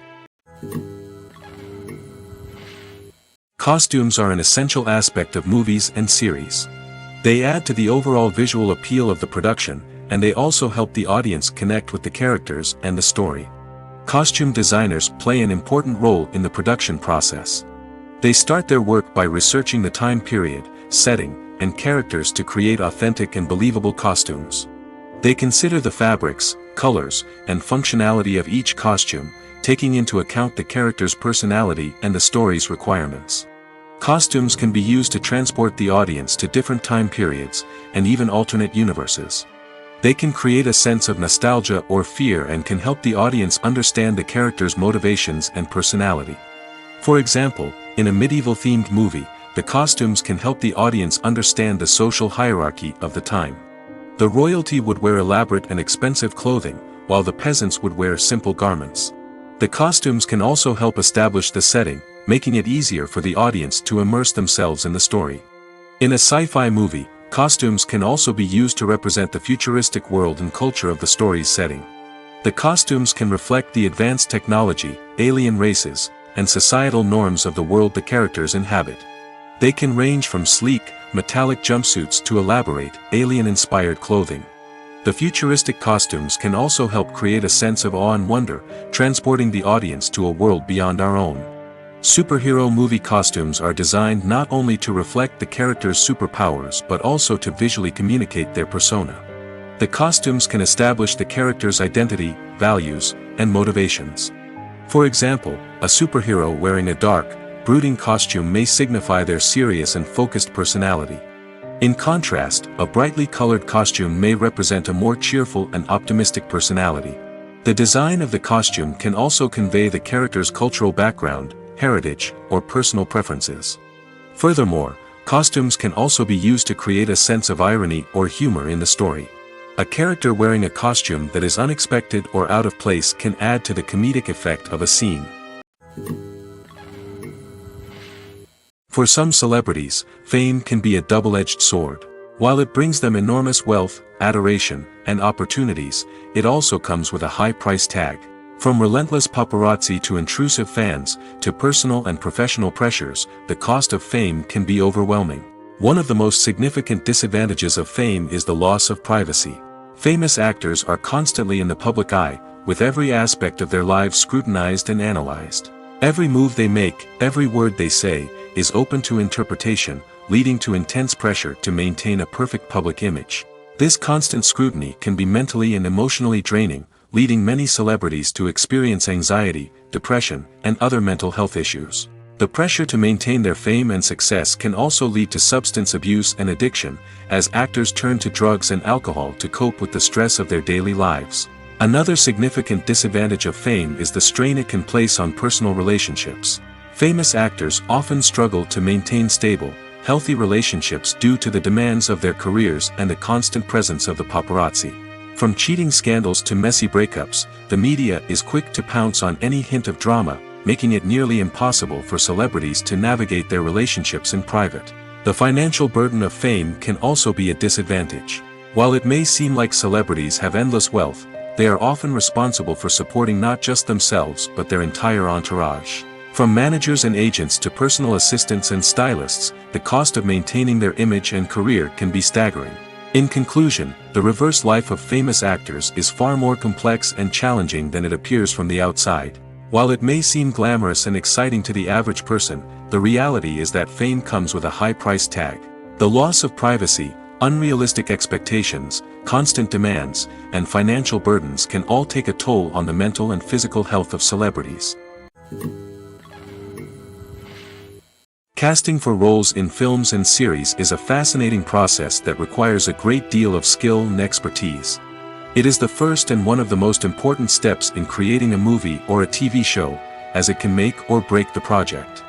Costumes are an essential aspect of movies and series. They add to the overall visual appeal of the production, and they also help the audience connect with the characters and the story. Costume designers play an important role in the production process. They start their work by researching the time period, setting, and characters to create authentic and believable costumes. They consider the fabrics, colors, and functionality of each costume, taking into account the character's personality and the story's requirements. Costumes can be used to transport the audience to different time periods, and even alternate universes. They can create a sense of nostalgia or fear and can help the audience understand the character's motivations and personality. For example, in a medieval-themed movie, the costumes can help the audience understand the social hierarchy of the time. The royalty would wear elaborate and expensive clothing, while the peasants would wear simple garments. The costumes can also help establish the setting, making it easier for the audience to immerse themselves in the story. In a sci-fi movie, costumes can also be used to represent the futuristic world and culture of the story's setting. The costumes can reflect the advanced technology, alien races, and societal norms of the world the characters inhabit. They can range from sleek, metallic jumpsuits to elaborate, alien-inspired clothing. The futuristic costumes can also help create a sense of awe and wonder, transporting the audience to a world beyond our own. Superhero movie costumes are designed not only to reflect the character's superpowers but also to visually communicate their persona. The costumes can establish the character's identity, values, and motivations. For example, a superhero wearing a dark, brooding costume may signify their serious and focused personality. In contrast, a brightly colored costume may represent a more cheerful and optimistic personality. The design of the costume can also convey the character's cultural background, heritage, or personal preferences. Furthermore, costumes can also be used to create a sense of irony or humor in the story. A character wearing a costume that is unexpected or out of place can add to the comedic effect of a scene. For some celebrities, fame can be a double-edged sword. While it brings them enormous wealth, adoration, and opportunities, it also comes with a high price tag. From relentless paparazzi to intrusive fans, to personal and professional pressures, the cost of fame can be overwhelming. One of the most significant disadvantages of fame is the loss of privacy. Famous actors are constantly in the public eye, with every aspect of their lives scrutinized and analyzed. Every move they make, every word they say, is open to interpretation, leading to intense pressure to maintain a perfect public image. This constant scrutiny can be mentally and emotionally draining, leading many celebrities to experience anxiety, depression, and other mental health issues. The pressure to maintain their fame and success can also lead to substance abuse and addiction, as actors turn to drugs and alcohol to cope with the stress of their daily lives. Another significant disadvantage of fame is the strain it can place on personal relationships. Famous actors often struggle to maintain stable, healthy relationships due to the demands of their careers and the constant presence of the paparazzi. From cheating scandals to messy breakups, the media is quick to pounce on any hint of drama, making it nearly impossible for celebrities to navigate their relationships in private. The financial burden of fame can also be a disadvantage. While it may seem like celebrities have endless wealth, they are often responsible for supporting not just themselves but their entire entourage. From managers and agents to personal assistants and stylists, the cost of maintaining their image and career can be staggering. In conclusion, the reverse life of famous actors is far more complex and challenging than it appears from the outside. While it may seem glamorous and exciting to the average person, the reality is that fame comes with a high price tag. The loss of privacy, unrealistic expectations, constant demands, and financial burdens can all take a toll on the mental and physical health of celebrities. Casting for roles in films and series is a fascinating process that requires a great deal of skill and expertise. It is the first and one of the most important steps in creating a movie or a TV show, as it can make or break the project.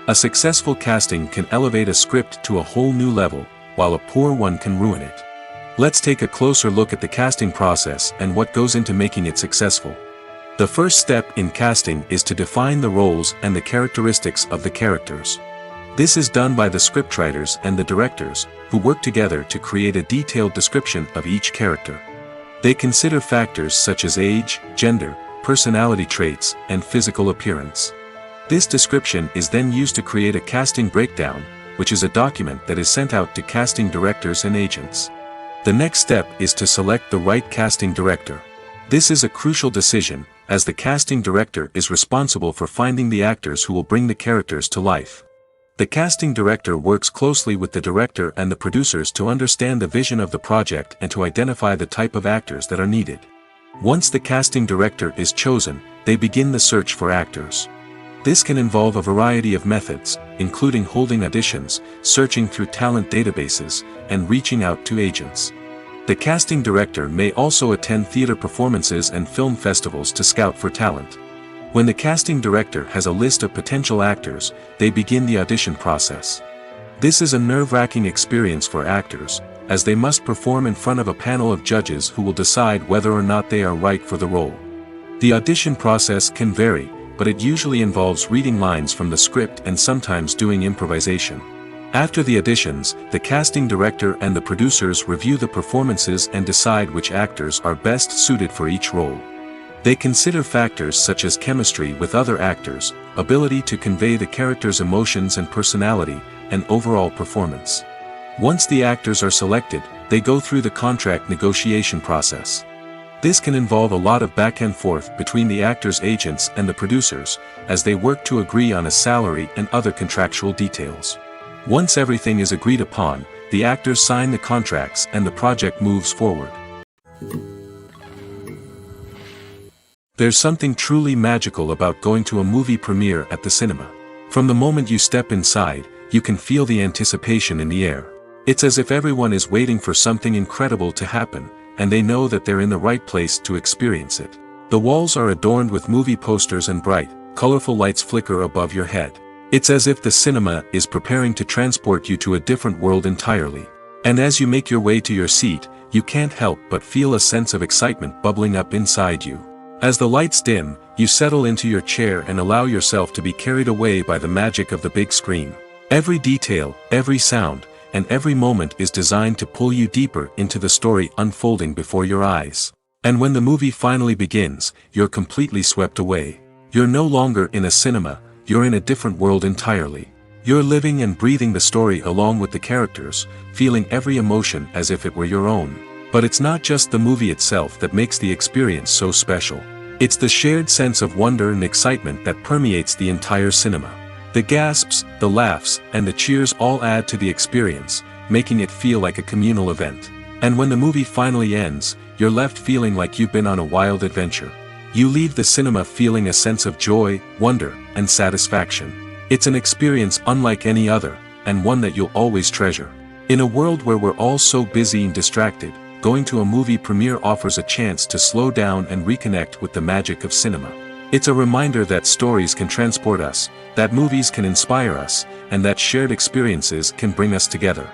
A successful casting can elevate a script to a whole new level, while a poor one can ruin it. Let's take a closer look at the casting process and what goes into making it successful. The first step in casting is to define the roles and the characteristics of the characters. This is done by the scriptwriters and the directors, who work together to create a detailed description of each character. They consider factors such as age, gender, personality traits, and physical appearance. This description is then used to create a casting breakdown, which is a document that is sent out to casting directors and agents. The next step is to select the right casting director. This is a crucial decision, as the casting director is responsible for finding the actors who will bring the characters to life. The casting director works closely with the director and the producers to understand the vision of the project and to identify the type of actors that are needed. Once the casting director is chosen, they begin the search for actors. This can involve a variety of methods, including holding auditions, searching through talent databases, and reaching out to agents. The casting director may also attend theater performances and film festivals to scout for talent. When the casting director has a list of potential actors, they begin the audition process. This is a nerve-wracking experience for actors, as they must perform in front of a panel of judges who will decide whether or not they are right for the role. The audition process can vary, but it usually involves reading lines from the script and sometimes doing improvisation. After the auditions, the casting director and the producers review the performances and decide which actors are best suited for each role. They consider factors such as chemistry with other actors, ability to convey the character's emotions and personality, and overall performance. Once the actors are selected, they go through the contract negotiation process. This can involve a lot of back and forth between the actors' agents and the producers, as they work to agree on a salary and other contractual details. Once everything is agreed upon, the actors sign the contracts and the project moves forward. There's something truly magical about going to a movie premiere at the cinema. From the moment you step inside, you can feel the anticipation in the air. It's as if everyone is waiting for something incredible to happen, and they know that they're in the right place to experience it. The walls are adorned with movie posters and bright, colorful lights flicker above your head. It's as if the cinema is preparing to transport you to a different world entirely. And as you make your way to your seat, you can't help but feel a sense of excitement bubbling up inside you. As the lights dim, you settle into your chair and allow yourself to be carried away by the magic of the big screen. Every detail, every sound, and every moment is designed to pull you deeper into the story unfolding before your eyes. And when the movie finally begins, you're completely swept away. You're no longer in a cinema, you're in a different world entirely. You're living and breathing the story along with the characters, feeling every emotion as if it were your own. But it's not just the movie itself that makes the experience so special. It's the shared sense of wonder and excitement that permeates the entire cinema. The gasps, the laughs, and the cheers all add to the experience, making it feel like a communal event. And when the movie finally ends, you're left feeling like you've been on a wild adventure. You leave the cinema feeling a sense of joy, wonder, and satisfaction. It's an experience unlike any other, and one that you'll always treasure. In a world where we're all so busy and distracted, going to a movie premiere offers a chance to slow down and reconnect with the magic of cinema. It's a reminder that stories can transport us, that movies can inspire us, and that shared experiences can bring us together.